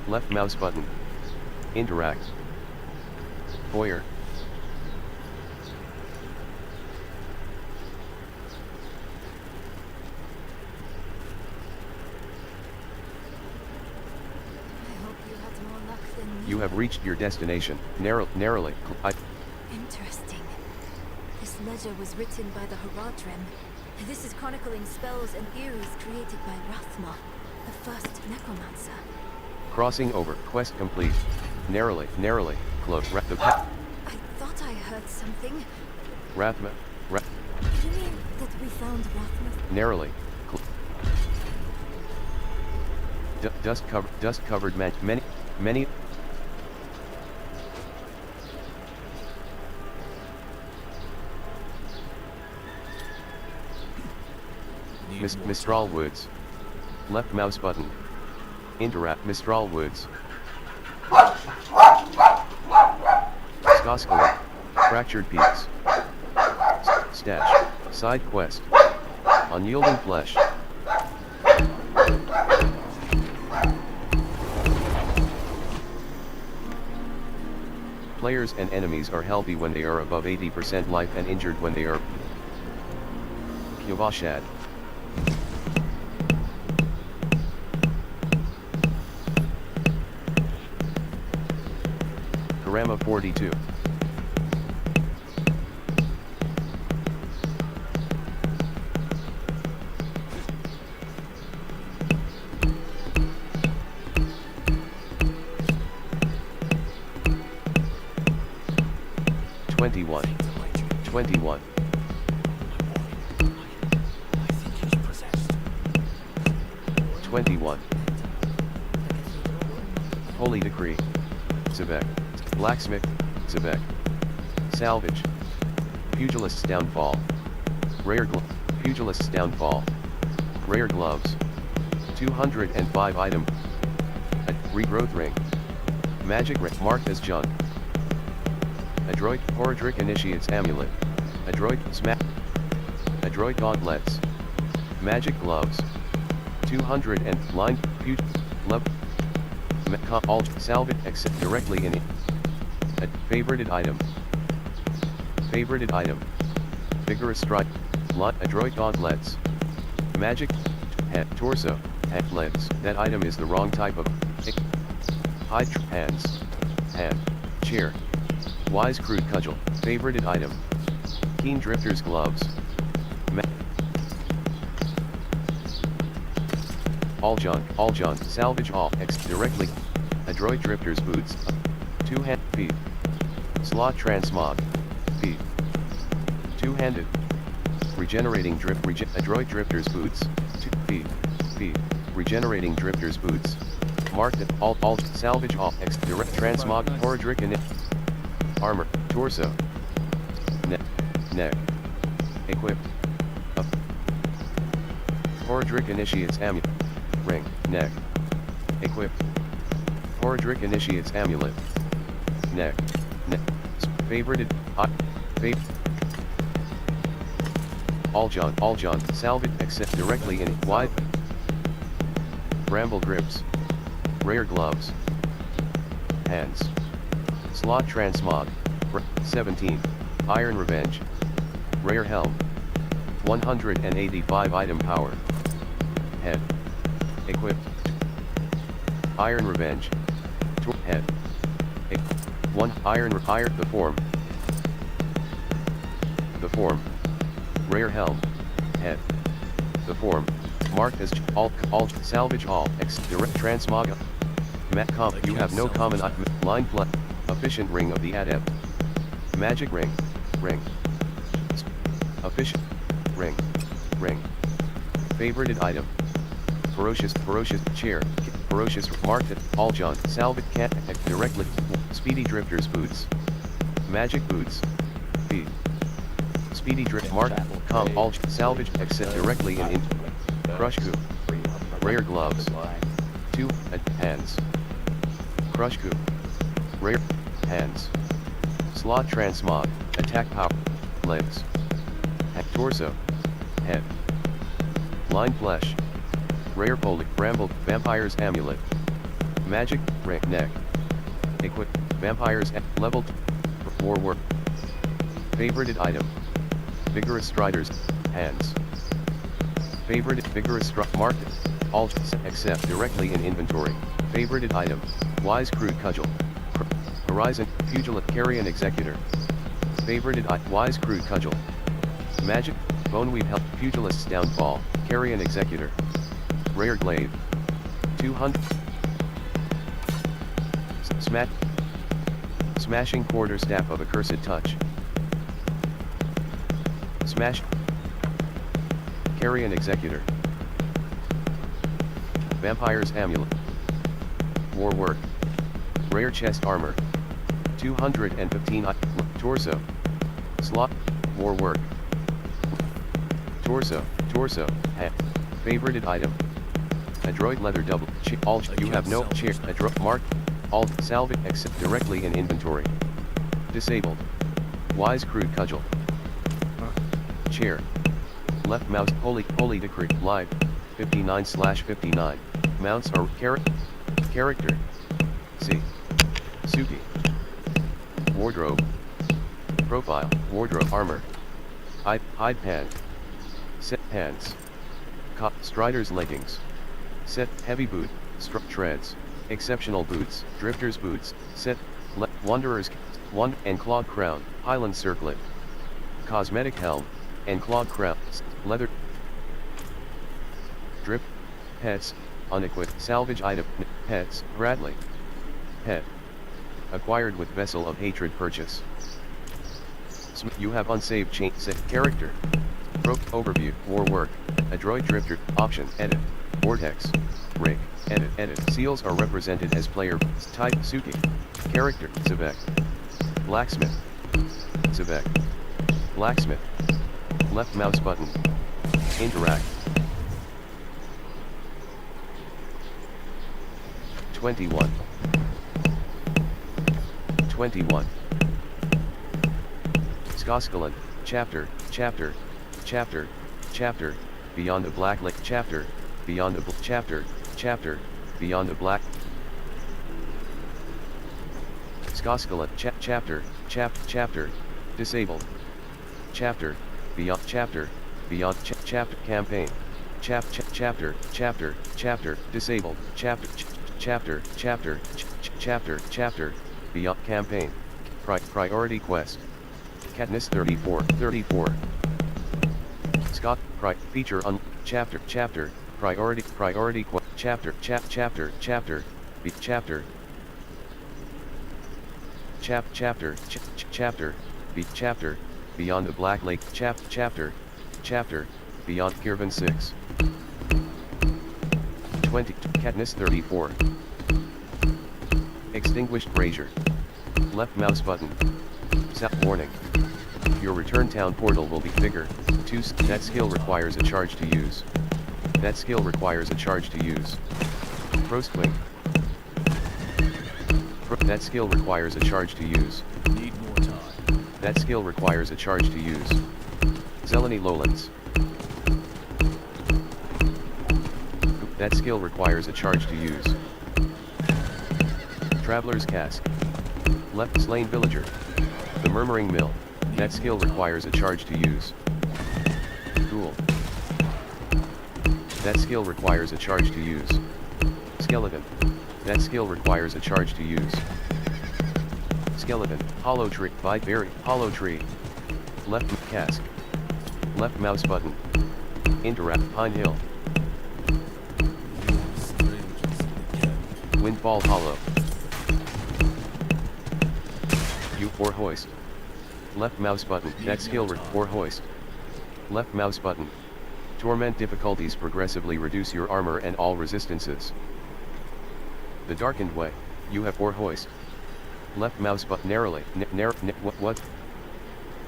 Left mouse button. Interact. Foyer. You have reached your destination. Narrowly. Interesting. This ledger was written by the Haradrim. This is chronicling spells and theories created by Rathma, the first necromancer. Crossing over. Quest complete. Narrowly. Close. The path. I thought I heard something. Rathma. You mean that we found Rathma? Narrowly. Dust covered many. Mistral Woods. Left mouse button. Interact. Mistral Woods. Skoskala. Fractured Peaks. Stash. Side quest. Unyielding Flesh. Players and enemies are healthy when they are above 80% life and injured when they are Vvessel. Karama 42. Twenty-one. I think he's possessed. 21. Holy Decree. Zebek. Blacksmith. Zebek. Salvage. Pugilist's Downfall. Pugilist's Downfall. Rare Gloves. 205 item. Regrowth Ring. Magic Ring marked as junk. Adroit Horadric Initiate's Amulet. Adroit Smack. Adroit Gauntlets. Magic Gloves. 200 and Line Love. Alt Salvage except directly in it. Favorited item. Vigorous Strike. Adroit Gauntlets. Magic. Head. Torso. Head. Legs. That item is the wrong type of. Hide. Hands. Hand. Chair. Wise Crude Cudgel. Favorited item. Keen Drifter's Gloves. All junk. Salvage all. Directly. Adroit Drifter's Boots. Two-hand. Feet. Slot Transmog. Feet. Two-handed. Regenerating Drift. Adroit Drifter's Boots. Feet. Regenerating Drifter's Boots. Marked at all. Salvage all. Direct Transmog. Horadric and Armor. Torso. Neck. Equipped. Up. Horadric Initiates Amulet. Ring. Neck. Equipped. Horadric Initiates Amulet. Neck. Favorited. All John. Salvage except directly in it. Wide. Bramble Grips. Rare Gloves. Hands. Slot Transmog. 17. Iron Revenge. Rare Helm. 185 item power. Head. Equipped. Iron Revenge. Head. One iron. The form. Rare Helm. Head. The form. Marked as alt salvage all. Direct Transmog. Mat comp. You have no common line plus. Efficient Ring of the Adept. Magic Ring. Efficient Ring. Favorited item. Ferocious Chair. Ferocious marked at all John. Salvage cat directly. Speedy Drifter's Boots. Magic Boots. Feet. Speedy Drift marked. All salvage except directly in Crush Coup. Rare Gloves. 2 hands. Crush Coup. Rare hands. Slot Transmog. Attack power. Legs. Torso. Head. Line Flesh. Rare Poly. Bramble. Vampire's Amulet. Magic. Ring. Neck. Equip. Vampire's level. War work. Favorited item. Vigorous Striders. Hands. Favorited Vigorous Strike. Marked. Alt. Except directly in inventory. Favorited item. Wise Crude Cudgel. Horizon. Pugilant. Carrion Executor. Favorited Wise Crude Cudgel. Magic. Boneweave Help. Pugilist's Downfall. Carrion Executor. Rare Glaive. 200. Smashing Quarterstaff of Accursed Touch. Smash. Carrion Executor. Vampire's Amulet. War Work. Rare Chest Armor. 215. Torso. Slot. War Work. Torso. Hat. Favorited item. Adroit Leather Double. Alt. You have no chair. Adroit. Mark. Alt. Salvage. Except directly in inventory. Disabled. Wise Crude Cudgel. Chair. Left mouse. Holy Decree. Live. 59/59. Mounts are character. C. Suki. Wardrobe. Profile. Wardrobe. Armor. Hide pant. Set pants. Strider's leggings. Set heavy boot. Treads. Exceptional boots. Drifter's boots. Set. Wanderer's and clawed crown. Highland circlet. Cosmetic helm. And clawed crown. Leather. Drip. Pets. Unequipped. Salvage item. Pets. Bradley. Pet. Acquired with Vessel of Hatred purchase. You have unsaved chain set character. Overview. War Work. Adroit Drifter. Option. Edit. Vortex. Rig. Edit. Seals are represented as player. Type. Suki. Character. Zivek. Blacksmith. Zivek. Blacksmith. Left mouse button. Interact. 21. Skoskaland. Chapter. Beyond the Black Lake. Chapter. Beyond the Chapter. Beyond the Black. Skoskaland. Chapter. Disabled. Chapter. Beyond. Chapter. Campaign. Chapter. Disabled. Chapter. Beyond campaign. Priority quest. Katniss 34. Scott. Feature on chapter. Priority quest. Chapter. Beyond the Black Lake. Chapter. Beyond Kirvan 6. 20. Katniss 34. Extinguished brazier. Left mouse button. Warning. Your return town portal will be bigger. That skill requires a charge to use. Proswing. That skill requires a charge to use. Need more time. That skill requires a charge to use. Zeleny Lowlands. That skill requires a charge to use. Traveler's Cask. Left slain villager. The Murmuring Mill. That skill requires a charge to use. Ghoul. That skill requires a charge to use. Skeleton. That skill requires a charge to use. Skeleton. Hollow tree. Bite berry. Hollow tree. Left cask. Left mouse button. Interact. Pine Hill. Windfall Hollow. Or hoist. Left mouse button. That skill or hoist. Left mouse button. Torment difficulties progressively reduce your armor and all resistances. The Darkened Way. You have or hoist. Left mouse button. Narrowly. What?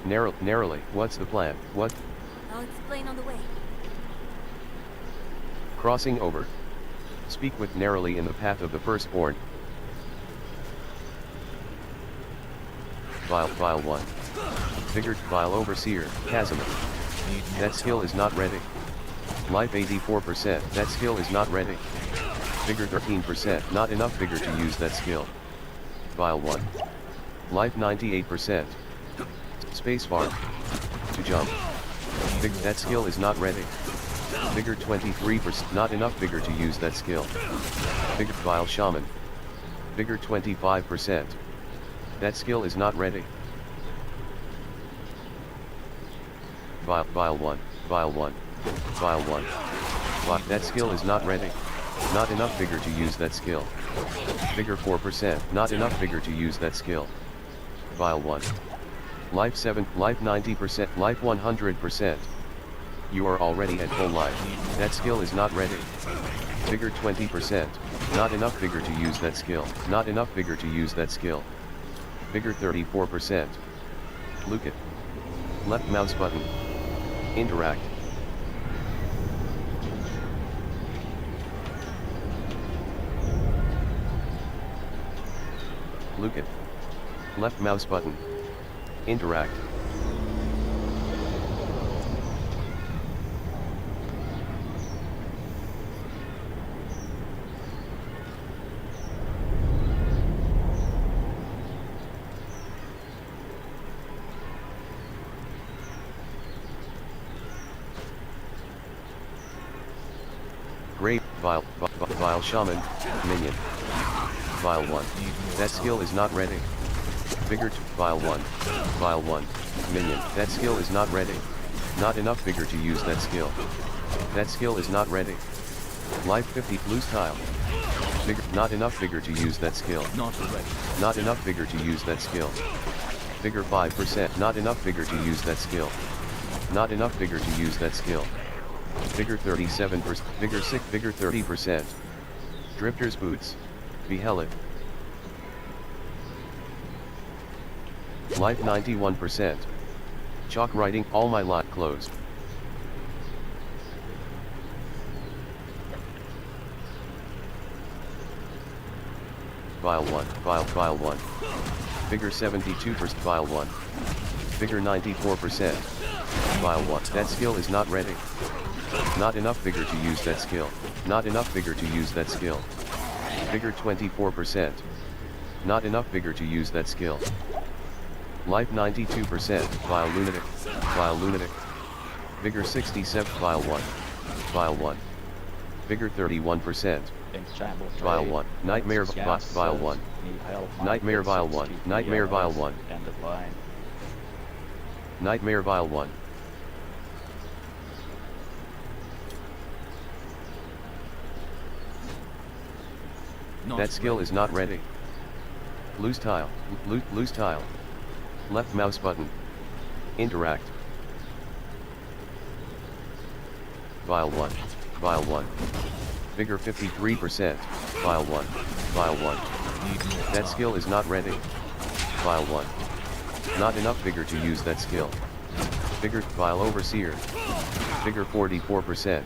Narrowly. What's the plan? What? I'll explain on the way. Crossing over. Speak with narrowly in the path of the firstborn. Vile 1. Vigor. Vile Overseer. Casimir. That skill is not ready. Life 84%. That skill is not ready. Vigor 13%. Not enough vigor to use that skill. Vile 1. Life 98%. Spacebar. To jump. That skill is not ready. Vigor 23%. Not enough vigor to use that skill. Vigor. Vile Shaman. Vigor 25%. That skill is not ready. Vile 1, Vile 1, Vile 1. That skill is not ready. Not enough vigor to use that skill. Vigor 4%, not enough vigor to use that skill. Vile 1. Life 7, life 90%, life 100%. You are already at full life. That skill is not ready. Vigor 20%, not enough vigor to use that skill. Not enough vigor to use that skill. Vigor 34%. Look it. Left mouse button. Interact. Look it. Left mouse button. Interact. Great, Vile Shaman, minion. Vile 1. That skill is not ready. Vigor 2, Vile 1. Vile 1. Minion. That skill is not ready. Not enough vigor to use that skill. That skill is not ready. Life 50, lose tile. Vigor, not enough vigor to use that skill. Not ready. Not enough vigor to use that skill. Vigor 5%, not enough vigor to use that skill. Not enough vigor to use that skill. Vigor 37%, vigor 6, vigor 30%. Drifter's boots. Vvessel. Life 91%. Chalk writing, all my lot closed. Vile 1, Vile 1. Vigor 72%, Vile 1. Vigor 94%. Vile 1. That skill is not ready. Not enough vigor to use that skill. Not enough vigor to use that skill. Vigor 24%. Not enough vigor to use that skill. Life 92%, Vile Lunatic. Vile Lunatic. Vigor 67, Vile 1. Vile 1. Vigor 31%. Vile 1. Nightmare, Vile 1. Nightmare, Vile 1. Nightmare, Vile 1. Nightmare, Vile 1. That skill is not ready. Lose tile. Lose tile. Left mouse button. Interact. Vile 1. Vile 1. Vigor 53%. Vile 1. Vile 1. That skill is not ready. Vile 1. Not enough vigor to use that skill. Vigor, Vile Overseer. Vigor 44%.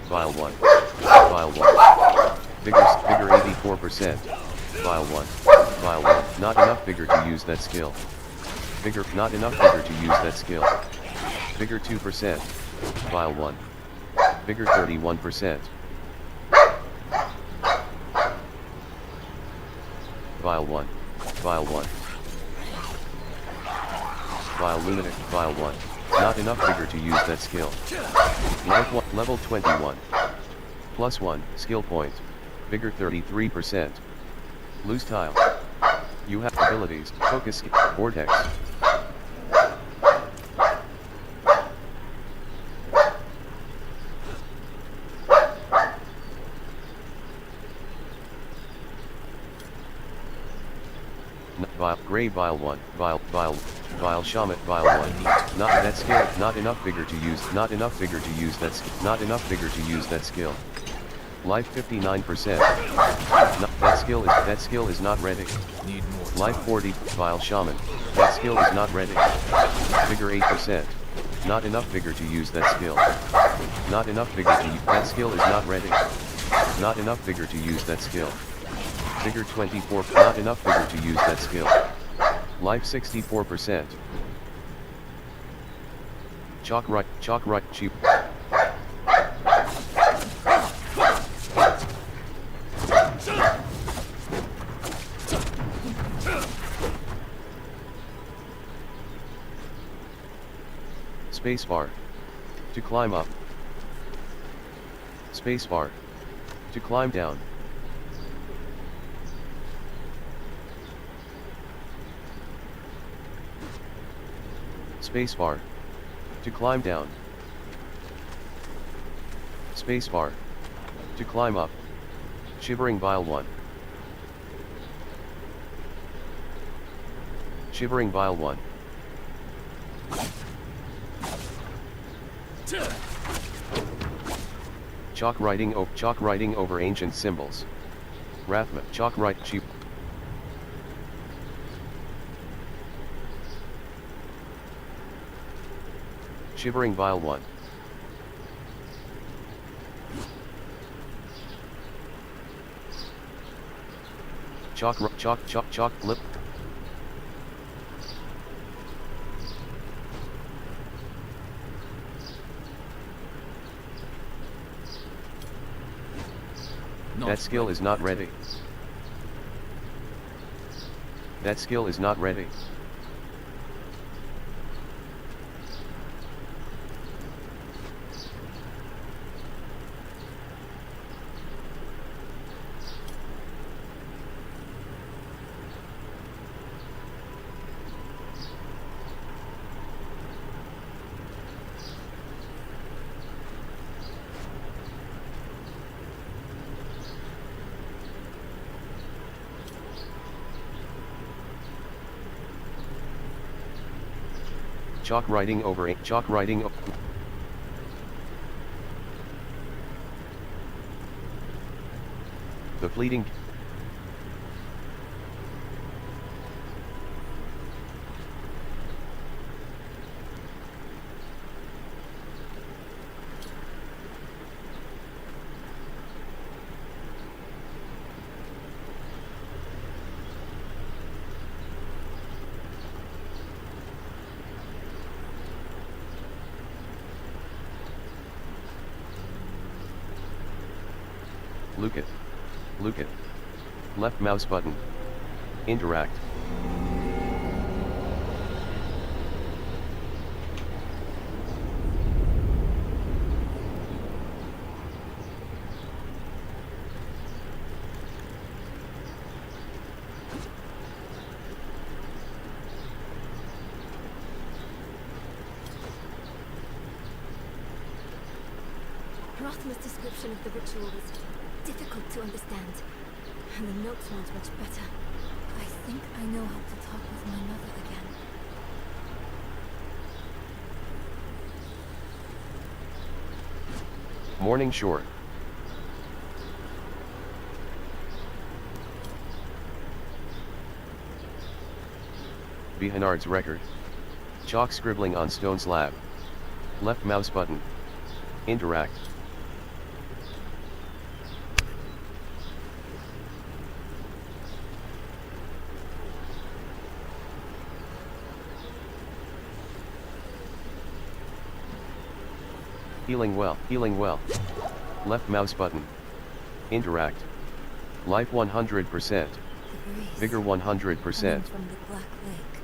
Vile 1. Vile 1. Vigor 84%. Vile 1. Vile 1. Not enough vigor to use that skill. Vigor, not enough vigor to use that skill. Vigor 2%. Vile 1. Vigor 31%. Vile 1. Vile 1. Vile Lunatic, Vile 1. Not enough vigor to use that skill. Life 1, level 21. Plus 1, skill point. Vigor 33%. Lose tile. You have abilities, focus, vortex. Gray Vile 1, Vile Shaman, Vile 1. Not that skill, not enough vigor to use, not enough vigor to use that skill, not enough vigor to use that skill. Life 59%. That skill is not ready. Life 40, Vile Shaman. That skill is not ready. Vigor 8%. Not enough vigor to use that skill. Not enough vigor to use, that skill is not ready. Not enough vigor to use that skill. Vigor 24, not enough vigor to use that skill. Life 64%. Chalk right, cheap. Spacebar. To climb up. Spacebar. To climb down. Spacebar. To climb down. Spacebar. To climb up. Shivering Vile 1. Shivering Vile 1. Chalk writing over ancient symbols. Rathma, chalk write cheap. Shivering Vile 1. Chalk lip. That skill is not ready. That skill is not ready. Chalk writing over the fleeting. Look it. Left mouse button. Interact. Rothma's description of the ritual was difficult to understand, and the notes weren't much better. I think I know how to talk with my mother again. Morning Shore. Behanard's record. Chalk scribbling on stone slab. Left mouse button. Interact. Healing well. Left mouse button. Interact. Life 100%. Vigor 100%. Coming from the Black Lake.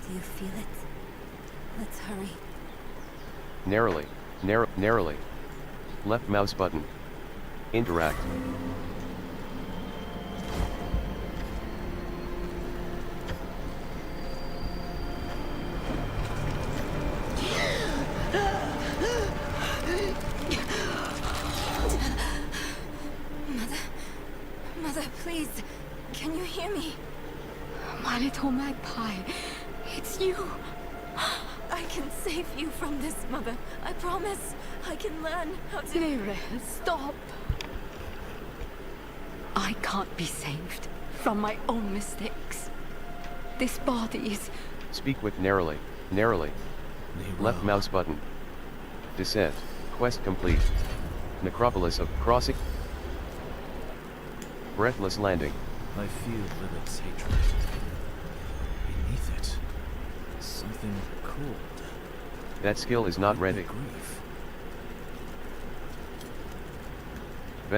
Do you feel it? Let's hurry. Narrowly. Left mouse button. Interact. Mother, please, can you hear me? My little magpie, it's you. I can save you from this, Mother. I promise. I can learn how to... Nere, stop. I can't be saved from my own mistakes. This body is... Speak with narrowly. Left mouse button. Descent. Quest complete. Necropolis of Crossing. Breathless landing. I feel Lilith's hatred. Beneath it, something cold. That skill is not ready. Grief.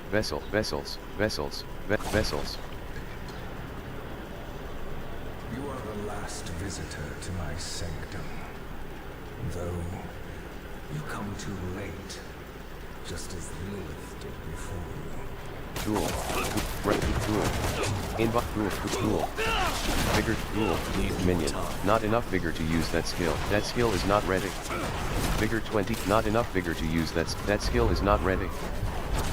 Vessels. You are the last visitor to my sanctum. Though, you come too late, just as Lilith did before you. Tool. Inbox, cool. Vigor, cool, minion. Not enough vigor to use that skill. That skill is not ready. Vigor 20, not enough vigor to use that skill is not ready.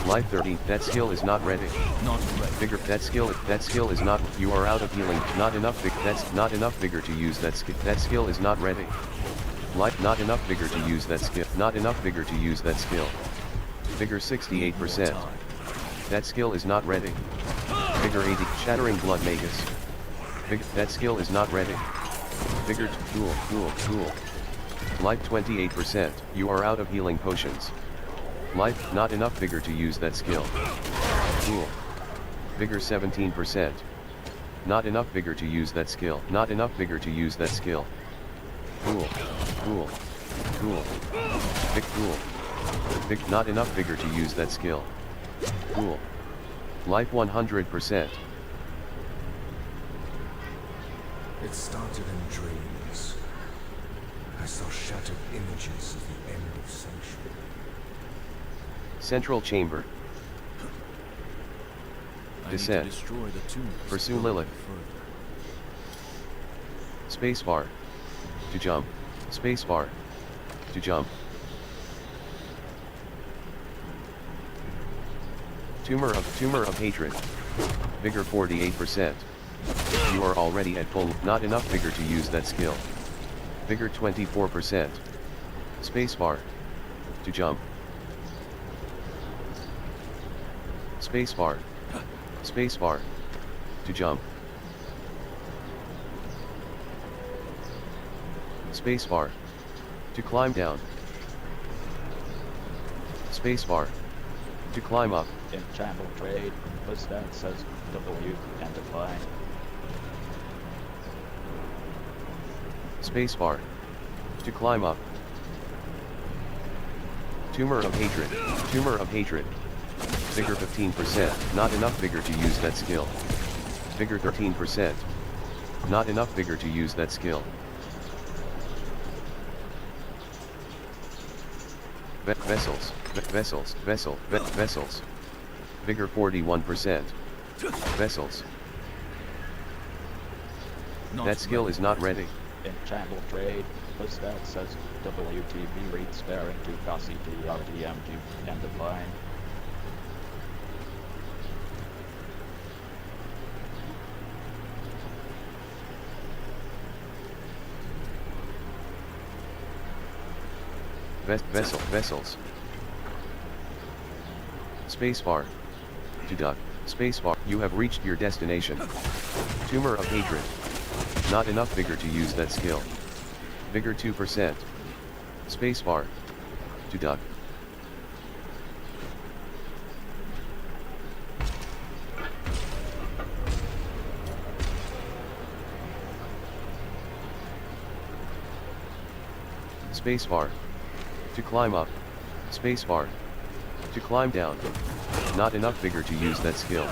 Life 30, that skill is not ready. Not ready. Vigor, that skill is not, you are out of healing, not enough that's not enough vigor to use that skill is not ready. Life, not enough vigor to use that skill, not enough vigor to use that skill. Vigor 68%. That skill is not ready. Vigor 80, Shattering Blood Magus. That skill is not ready. Vigor, cool. Life 28%, you are out of healing potions. Life, not enough vigor to use that skill. Cool. Vigor 17%. Not enough vigor to use that skill. Not enough vigor to use that skill. Cool. Not enough vigor to use that skill. Cool. Life 100%. It started in dreams. I saw shattered images of the end of Sanctuary. Central Chamber. I Descent. need to destroy the tombs. Pursue to go Lilith. further. Spacebar. To jump. Spacebar. To jump. Tumor of Hatred. Vigor 48%. You are already at full, not enough vigor to use that skill. Vigor 24%. Spacebar. To jump. Spacebar. Spacebar. To jump. Spacebar. To climb down. Spacebar. To climb up. Enchantable trade, plus that says W and define. Spacebar. To climb up. Tumor of Hatred. Tumor of Hatred. Vigor 15%, not enough vigor to use that skill. Vigor 13%. Not enough vigor to use that skill. Vessels. Vigor 41%. Vessels. That skill is not ready. Enchantable trade, plus that says WTB read sparing to Kasi DRDMG and define. Vessels. Spacebar. To duck. Spacebar. You have reached your destination. Tumor of Hatred. Not enough vigor to use that skill. Vigor 2%. Spacebar. To duck. Spacebar. To climb up. Spacebar. To climb down. Not enough vigor to use that skill.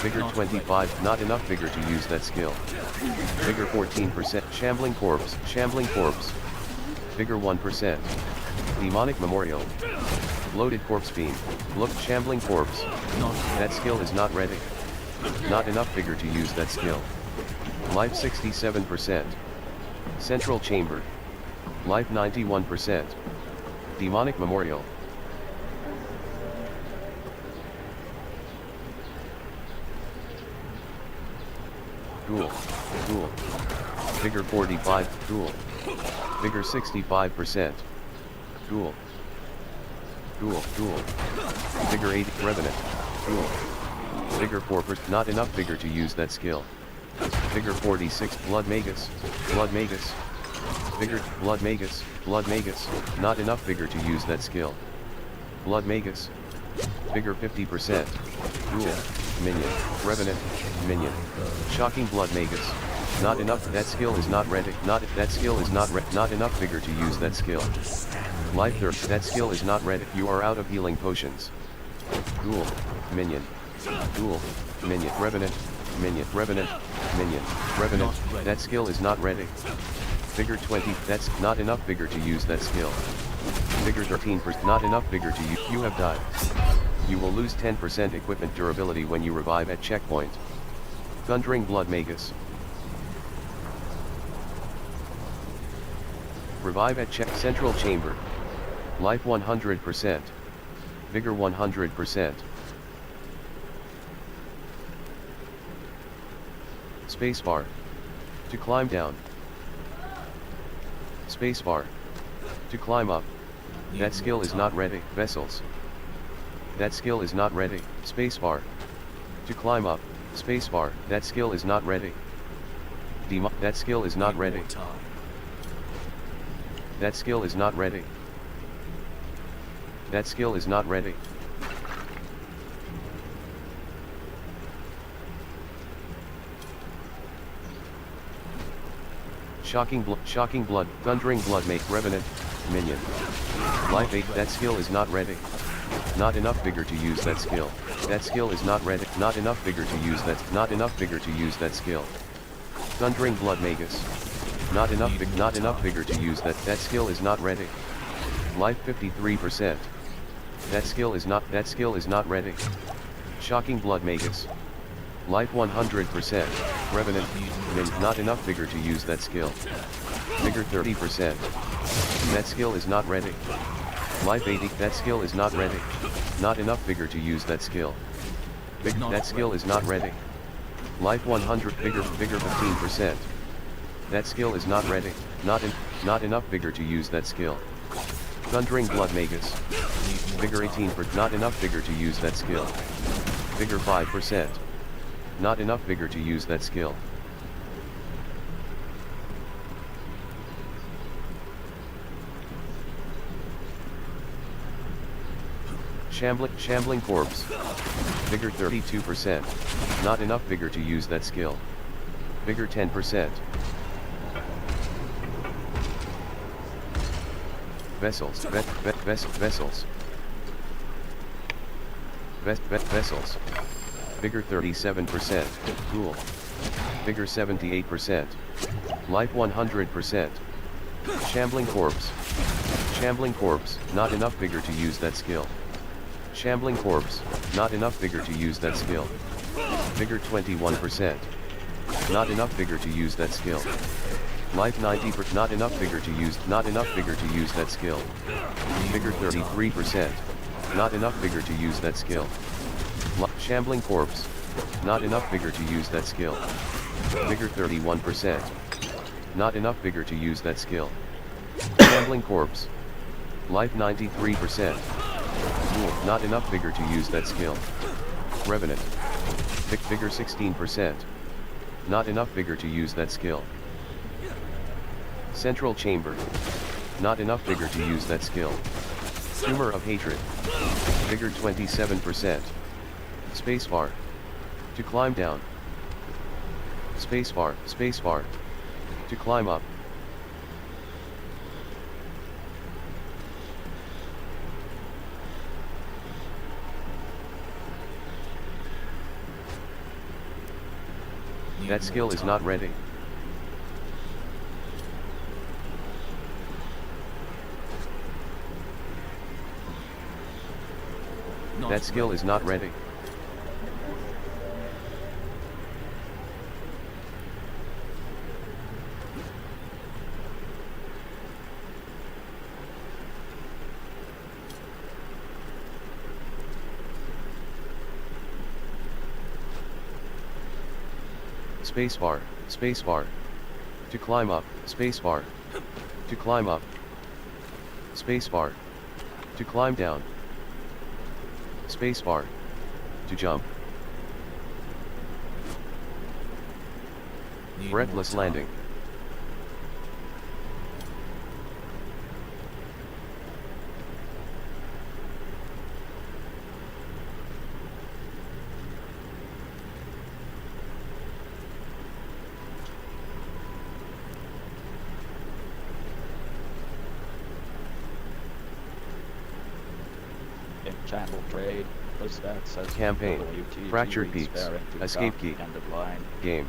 Vigor 25, not enough vigor to use that skill. Vigor 14%, Shambling Corpse. Vigor 1%. Demonic Memorial. Loaded Corpse Beam. Look, Shambling Corpse. That skill is not ready. Not enough vigor to use that skill. Life 67%. Central Chamber. Life 91%. Demonic Memorial. Cool. Vigor 45, cool. Vigor 65%. Cool. Vigor 80, Revenant. Cool. Vigor 4%, not enough vigor to use that skill. Vigor 46, Blood Magus. Vigor, Blood Magus, not enough vigor to use that skill. Blood Magus. Vigor 50%. Cool. Minion. Revenant. Minion. Shocking Blood Magus. Not enough, that skill is not ready. Not enough vigor to use that skill. Life Thirst, that skill is not ready. You are out of healing potions. Cool. Minion. Cool. Minion. Revenant. Minion. Revenant. That skill is not ready. Vigor 20, that's not enough vigor to use that skill. Vigor 13%, not enough vigor to use. You have died. You will lose 10% equipment durability when you revive at checkpoint. Thundering Blood Magus. Revive at Central Chamber. Life 100%. Vigor 100%. Spacebar. To climb down. Spacebar. To climb up. That skill is not ready. Vessels. That skill is not ready. Spacebar. To climb up. Spacebar. That skill is not ready. That skill is not ready. That skill is not ready. That skill is not ready. Shocking blood, thundering blood make revenant, minion. Life 8, that skill is not ready. Not enough vigor to use that skill. That skill is not ready. Not enough vigor to use that. Not enough vigor to use that skill. Thundering blood magus. Not enough vigor to use that. That skill is not ready. Life 53%. That skill is not ready. Shocking blood magus. Life 100%. Revenant, not enough vigor to use that skill. Vigor 30%. That skill is not ready. Life 80, that skill is not ready. Not enough vigor to use that skill. That skill is not ready. Life 100, vigor 15%. That skill is not ready. Not enough vigor to use that skill. Thundering blood magus. Vigor 18, not enough vigor to use that skill. Vigor 5%. Not enough vigor to use that skill. Shambling corpse. Vigor 32%. Not enough vigor to use that skill. Vigor 10%. Vessels. Vessels. Vessels. Vigor 37%. Cool. Vigor 78%. Life 100%. Shambling corpse. Shambling corpse. Not enough vigor to use that skill. Shambling corpse. Not enough vigor to use that skill. Vigor 21%. Not enough vigor to use that skill. Life 90%. Not enough vigor to use. Not enough vigor to use that skill. Vigor 33%. Not enough vigor to use that skill. Shambling corpse. Not enough vigor to use that skill. Vigor 31%. Not enough vigor to use that skill. Shambling corpse. Life 93%. Not enough vigor to use that skill. Revenant. Vigor 16%. Not enough vigor to use that skill. Central chamber. Not enough vigor to use that skill. Tumor of hatred. Vigor 27%. Spacebar. To climb down. Spacebar. Spacebar. To climb up. That skill is not ready. That skill is not ready. Spacebar, spacebar. To climb up, spacebar. To climb up. Spacebar. To climb down. Spacebar. To jump. Breathless landing. Channel trade. That says Campaign. WTG Fractured reads peaks. fair into Escape cock, key. end of line. Game.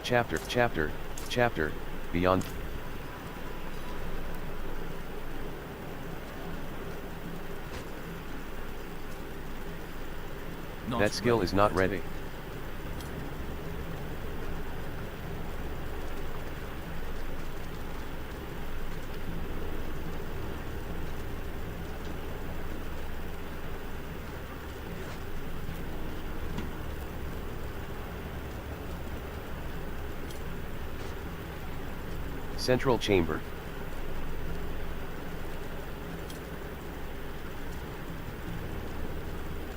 Chapter, beyond. That skill is not ready. Central chamber.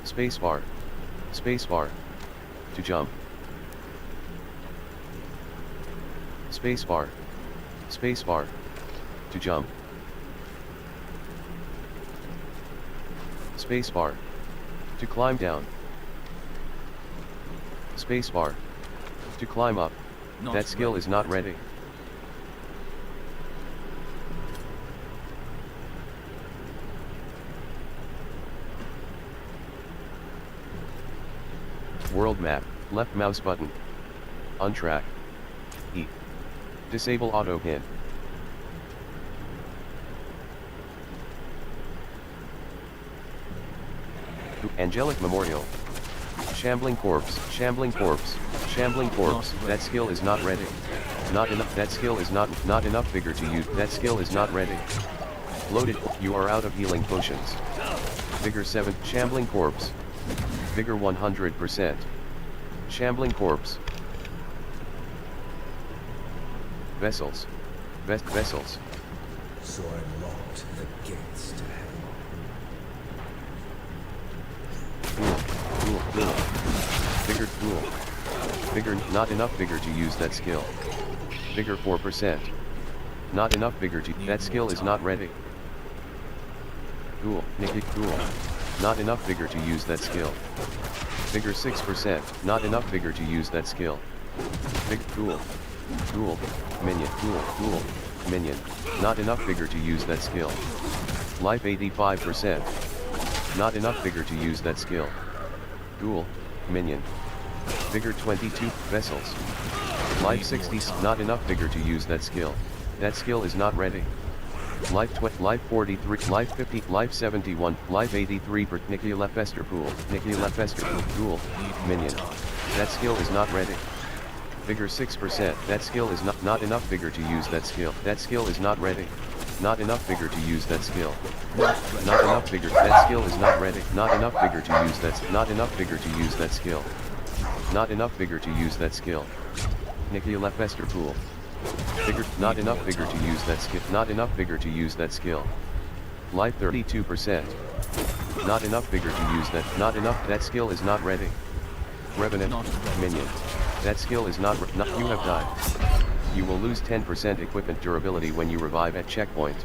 Spacebar. Spacebar. To jump. Spacebar. Spacebar. To jump. Spacebar. To climb down. Spacebar. To climb up. That skill is not ready. World map, left mouse button. Untrack. E. Disable auto hint. Angelic memorial. Shambling corpse, shambling corpse, shambling corpse. That skill is not ready. Not enough. That skill is not enough vigor to use. That skill is not ready. Loaded. You are out of healing potions. Vigor 7. Shambling corpse. Vigor 100%. Shambling corpse. Vessels. Vessels. So I locked the gates to hell. Cool. Vigor cool. Vigor not enough vigor to use that skill. Vigor 4%. Not enough vigor to. That skill is not ready. Cool. Nicky cool. Not enough vigor to use that skill. Vigor 6%. Not enough vigor to use that skill. Cool. Cool. Minion. Cool. Minion. Not enough vigor to use that skill. Life 85%. Not enough vigor to use that skill. Cool. Minion. Vigor 22. Vessels. Life 60. Not enough vigor to use that skill. That skill is not ready. Life 43, life 50, life 71, life 83 per Nicky Lefester pool, Nicky Lefester pool, minion. That skill is not ready. Vigor 6%, that skill is not enough vigor to use that skill. That skill is not ready. Not enough vigor to use that skill. Not enough vigor, that skill is not ready. Not enough vigor to use that, not enough vigor to use that skill. Not enough vigor to use that skill. Nicky Lefester pool. Vigor, not enough vigor to use that skill. Not enough vigor to use that skill. Life 32%. Not enough vigor to use that. Not enough. That skill is not ready. Revenant, minion. That skill is not. You have died. You will lose 10% equipment durability when you revive at checkpoint.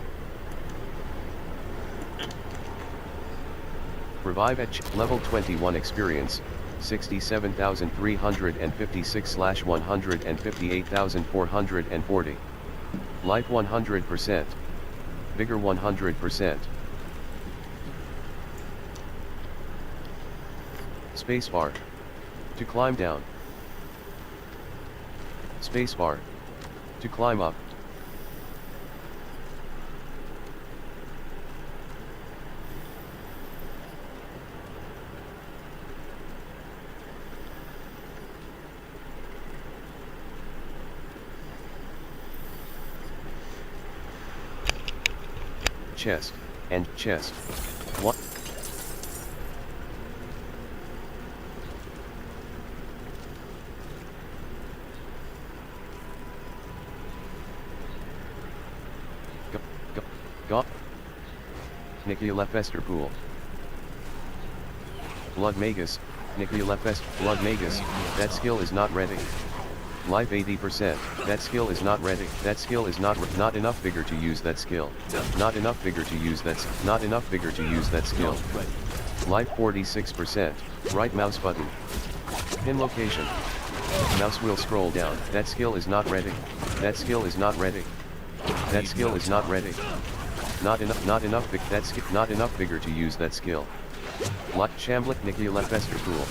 Revive at level 21 experience. 67,356/158,440. Life 100%. Vigor 100%. Spacebar. To climb down. Spacebar. To climb up. Chest, and chest. What? Go. Nicky Lefester pool. Blood Magus, Nicky Lefester, Blood Magus, that skill is not ready. Life 80%, that skill is not ready. That skill is not enough vigor to use that skill. Not enough vigor to use that, not enough vigor to use that skill. Life 46%, right mouse button. Pin location. Mouse wheel scroll down. That skill is not ready. That skill is not ready. That skill is not ready. Not enough not enough vigor to use that skill. Shambling Nicky Lefester pool.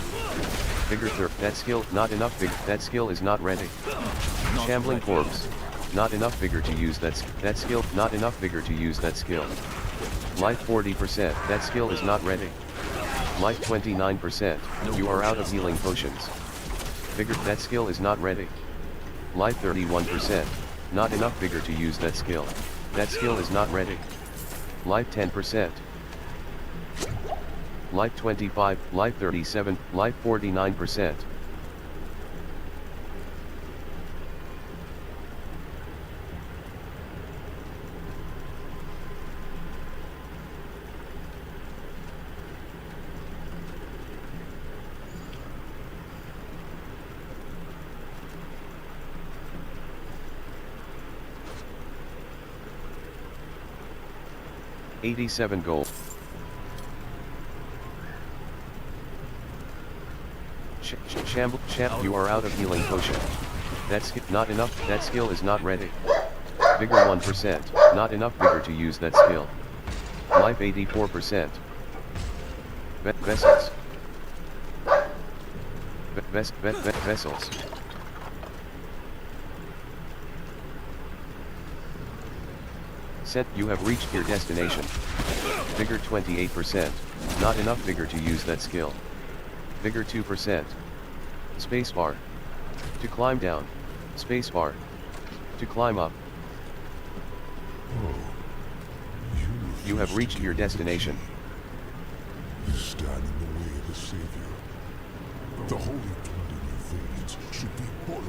Vigor 30, that skill, not enough vigor, that skill is not ready. Shambling corpse. Not enough vigor to use that skill, not enough vigor to use that skill. Life 40%, that skill is not ready. Life 29%, you are out of healing potions. Vigor, that skill is not ready. Life 31%, not enough vigor to use that skill. That skill is not ready. Life 10%. Life 25, life 37, life 49%. $87 gold. You are out of healing potion. That's not enough, that skill is not ready. Vigor 1%, not enough vigor to use that skill. Life 84%. Vessels. Vessels. You have reached your destination. Vigor 28%, not enough vigor to use that skill. Vigor 2%. Spacebar. To climb down. Spacebar. To climb up. You have reached your destination. You stand in the way of the Savior. The holy blood in your veins should be boiling.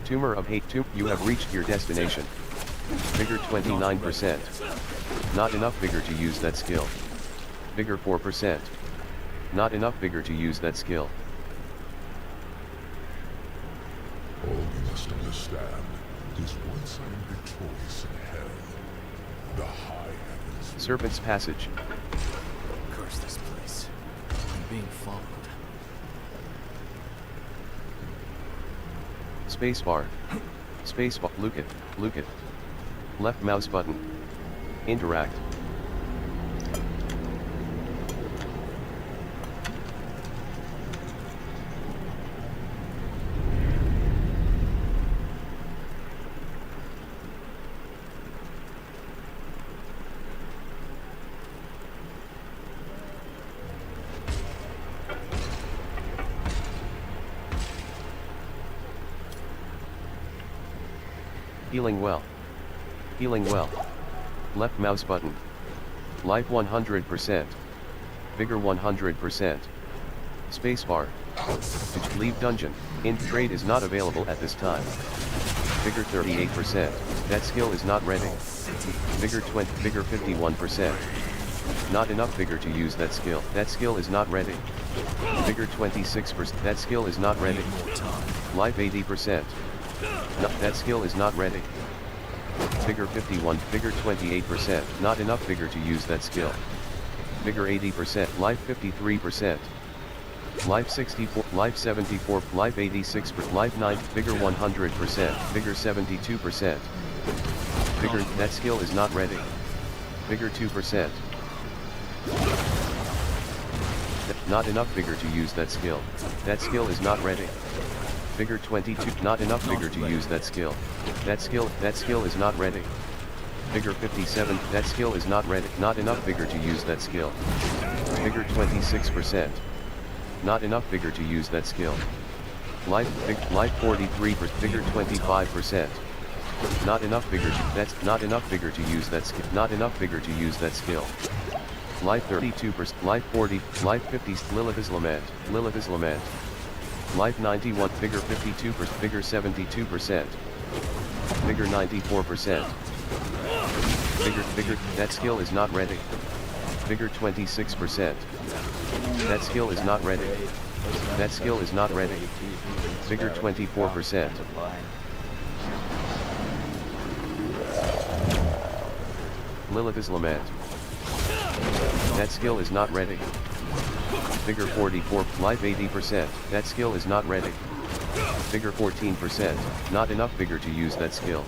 Tumor of Hate. You have reached your destination. Vigor 29%. Not enough vigor to use that skill. Vigor 4%. Not enough vigor to use that skill. All you must understand is once I am victorious in hell, the high heavens... Serpent's Passage. Curse this place. I'm being followed. Spacebar. Spacebar. Look it. Left mouse button. Interact. Healing well. Healing well. Left mouse button. Life 100%. Vigor 100%. Spacebar. To leave dungeon. Trade is not available at this time. Vigor 38%. That skill is not ready. Vigor 51%. Not enough vigor to use that skill. That skill is not ready. Vigor 26%. That skill is not ready. Life 80%. No, that skill is not ready. Vigor 51, Vigor 28%, not enough vigor to use that skill. Vigor 80%, Life 53%. Life 64, Life 74, Life 86, Life 9, Vigor 100%, Vigor 72%. Vigor, that skill is not ready. Vigor 2%. Not enough vigor to use that skill. That skill is not ready. Vigor 22, not enough vigor to use that skill. That skill is not ready. Vigor 57, that skill is not ready. Not enough vigor to use that skill. Vigor 26%. Not enough vigor to use that skill. Life 43, Vigor 25%. Not enough vigor not enough vigor to use that skill. Not enough vigor to use that skill. Life 32%, Life 40, Life 50, Lilith's Lament. Life 91, Vigor 52%, Vigor 72%. Vigor 94%. Vigor, that skill is not ready. Vigor 26%. That skill is not ready. That skill is not ready. Vigor 24%. Lilith's Lament. That skill is not ready. Vigor 44, Life 80%, that skill is not ready. Vigor 14%, not enough vigor to use that skill.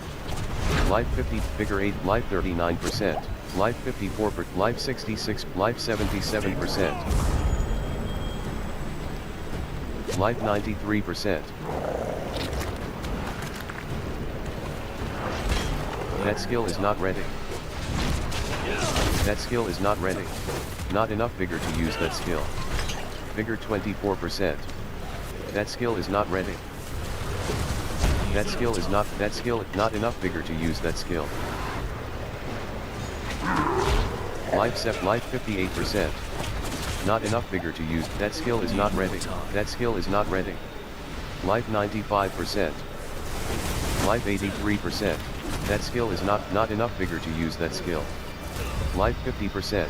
Life 50, Vigor 8, Life 39%, Life 54, Life 66, Life 77%. Life 93%. That skill is not ready. That skill is not ready. Not enough vigor to use that skill. Vigor 24%. That skill is not ready. That skill not enough vigor to use that skill. Life 58%. Not enough vigor to use. That skill is not ready. That skill is not ready. Life 95%. Life 83%. That skill is not enough vigor to use that skill. Life 50%.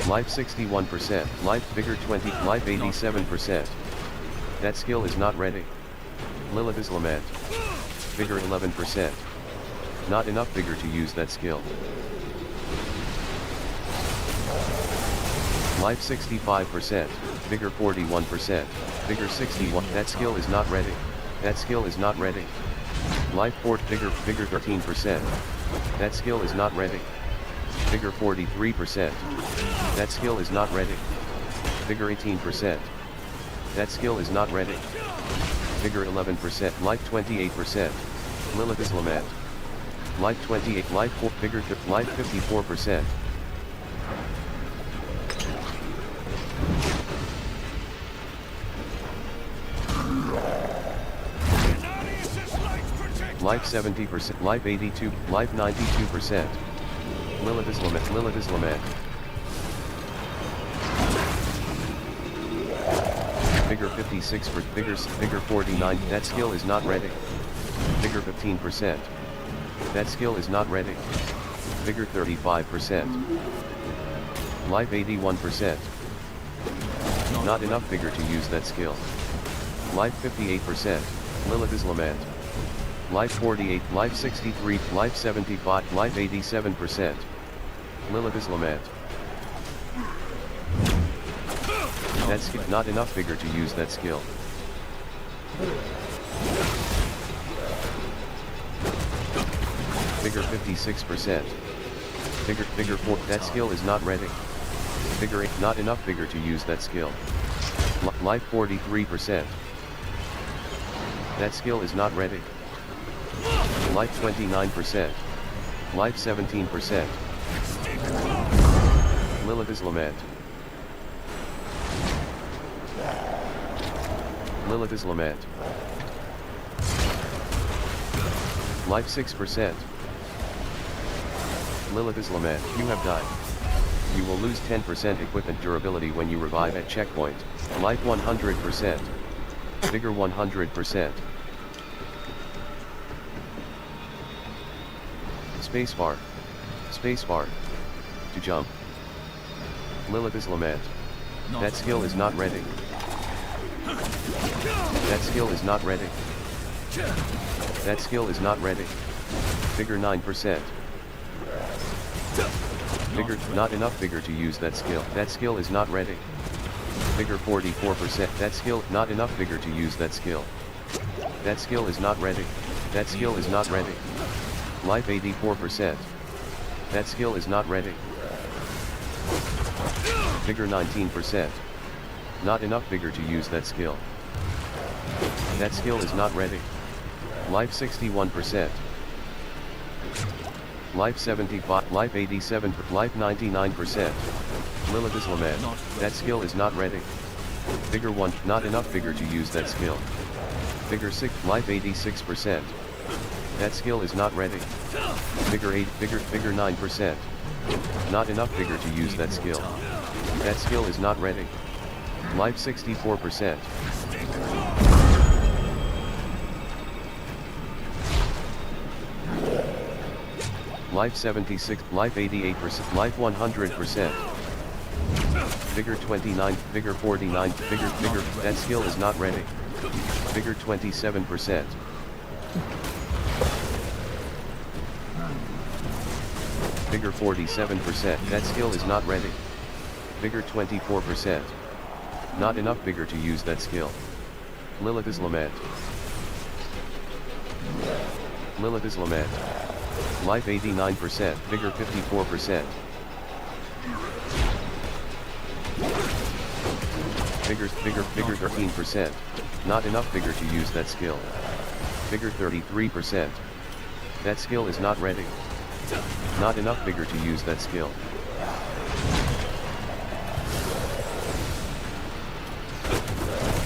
Life 61%. Life vigor 20. Life 87%. That skill is not ready. Lilith's Lament. Vigor 11%. Not enough vigor to use that skill. Life 65%. Vigor 41%. Vigor 61. That skill is not ready. That skill is not ready. Life 4. Vigor 13%. That skill is not ready. Vigor 43%. That skill is not ready. Vigor 18%. That skill is not ready. Vigor 11%. Life 28%. Lilith's Lament. Life 28. Life 4. Vigor. Life 54%. Life 70%. Life 82. Life 92%. Lilith's Lament. Lilith's Lament. Vigor 56 for vigor 49. That skill is not ready. Vigor 15%. That skill is not ready. Vigor 35%. Life 81%. Not enough vigor to use that skill. Life 58%. Lilith's Lament. Life 48. Life 63. Life 75. Life 87%. Lilith's Lament. That's not enough vigor to use that skill. Vigor 56%. Vigor 4. That skill is not ready. Vigor 8. Not enough vigor to use that skill. Life 43%. That skill is not ready. Life 29%. Life 17%. Lilith's Lament. Lilith's Lament. Life 6%. Lilith's Lament. You have died. You will lose 10% equipment durability when you revive at checkpoint. Life 100%. Vigor 100%. Spacebar. Spacebar. To jump. Lilith's Lament. That skill is not ready. That skill is not ready. That skill is not ready. Vigor 9%. Vigor, not enough vigor to use that skill. That skill is not ready. Vigor 44%. That skill, not enough vigor to use that skill. That skill is not ready. That skill is not ready. Life 84%. That skill is not ready. Vigor 19%. Not enough vigor to use that skill. That skill is not ready. Life 61%. Life 75, life 87, life 99%. Lilith's Lament. That skill is not ready. Vigor 1, not enough vigor to use that skill. Vigor 6, life 86%. That skill is not ready. Vigor 8, vigor 9%. Not enough vigor to use that skill. That skill is not ready. Life 64%. Life 76, life 88%, life 100%. Vigor 29, vigor 49, vigor, that skill is not ready. Vigor 27%. Vigor 47%, that skill is not ready. Vigor 24%. Not enough vigor to use that skill. Lilith's Lament. Lilith's Lament. Life 89%, vigor 54%. Vigor 13%. Not enough vigor to use that skill. Vigor 33%. That skill is not ready. Not enough vigor to use that skill.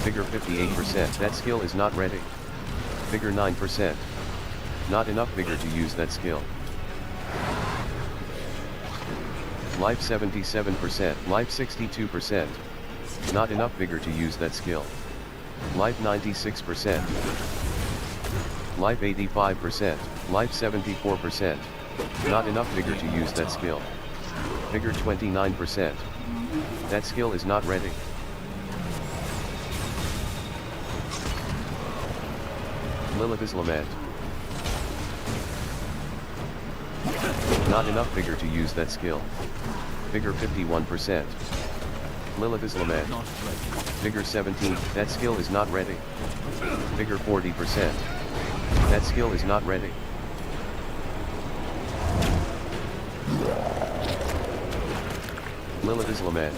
Vigor 58%. That skill is not ready. Vigor 9%. Not enough vigor to use that skill. Life 77%. Life 62%. Not enough vigor to use that skill. Life 96%. Life 85%. Life 74%. Not enough vigor to use that skill. Vigor 29%. That skill is not ready. Lilith's Lament. Not enough vigor to use that skill. Vigor 51%. Lilith's Lament. Vigor 17. That skill is not ready. Vigor 40%. That skill is not ready. Lilith's Lament.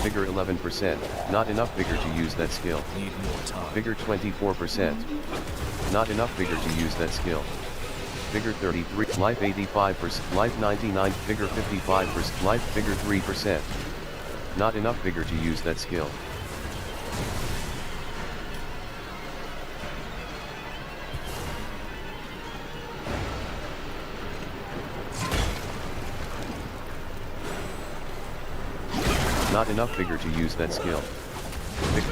Vigor 11%. Not enough vigor to use that skill. Vigor 24%. Not enough vigor to use that skill. Vigor 33. Life 85%. Life 99. Vigor 55%. Life vigor 3%. Not enough vigor to use that skill. Not enough vigor to use that skill.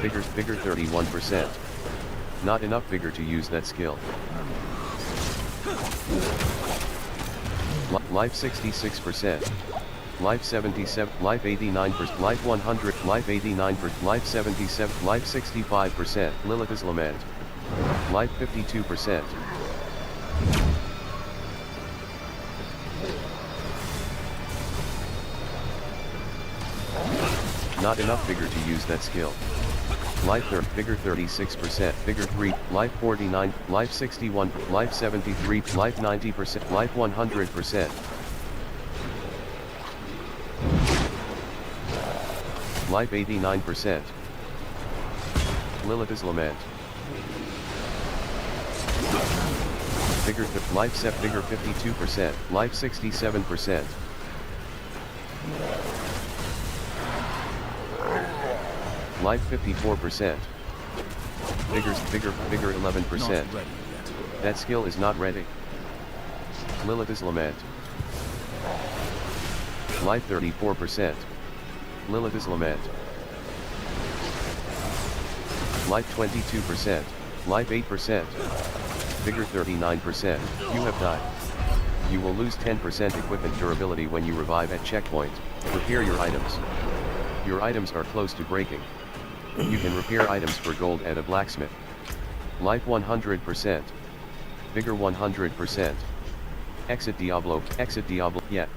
Vigor 31%. Not enough vigor to use that skill. Life 66%. Life 77. Life 89%. Life 100. Life 89%. Life 77. Life 65%. Lilith's Lament. Life 52%. Not enough vigor to use that skill. Life vigor 36%, vigor 3, life 49, life 61, life 73, life 90%, life 100%. Life 89%. Lilith's Lament. Vigor life set vigor 52%, life 67%. Life 54%. Vigor 11%. That skill is not ready. Lilith's Lament. Life 34%. Lilith's Lament. Life 22%. Life 8%. Vigor 39%. You have died. You will lose 10% equipment durability when you revive at checkpoint. Repair your items. Your items are close to breaking. You can repair items for gold at a blacksmith. Life 100%. Vigor 100%. Exit Diablo, yeah.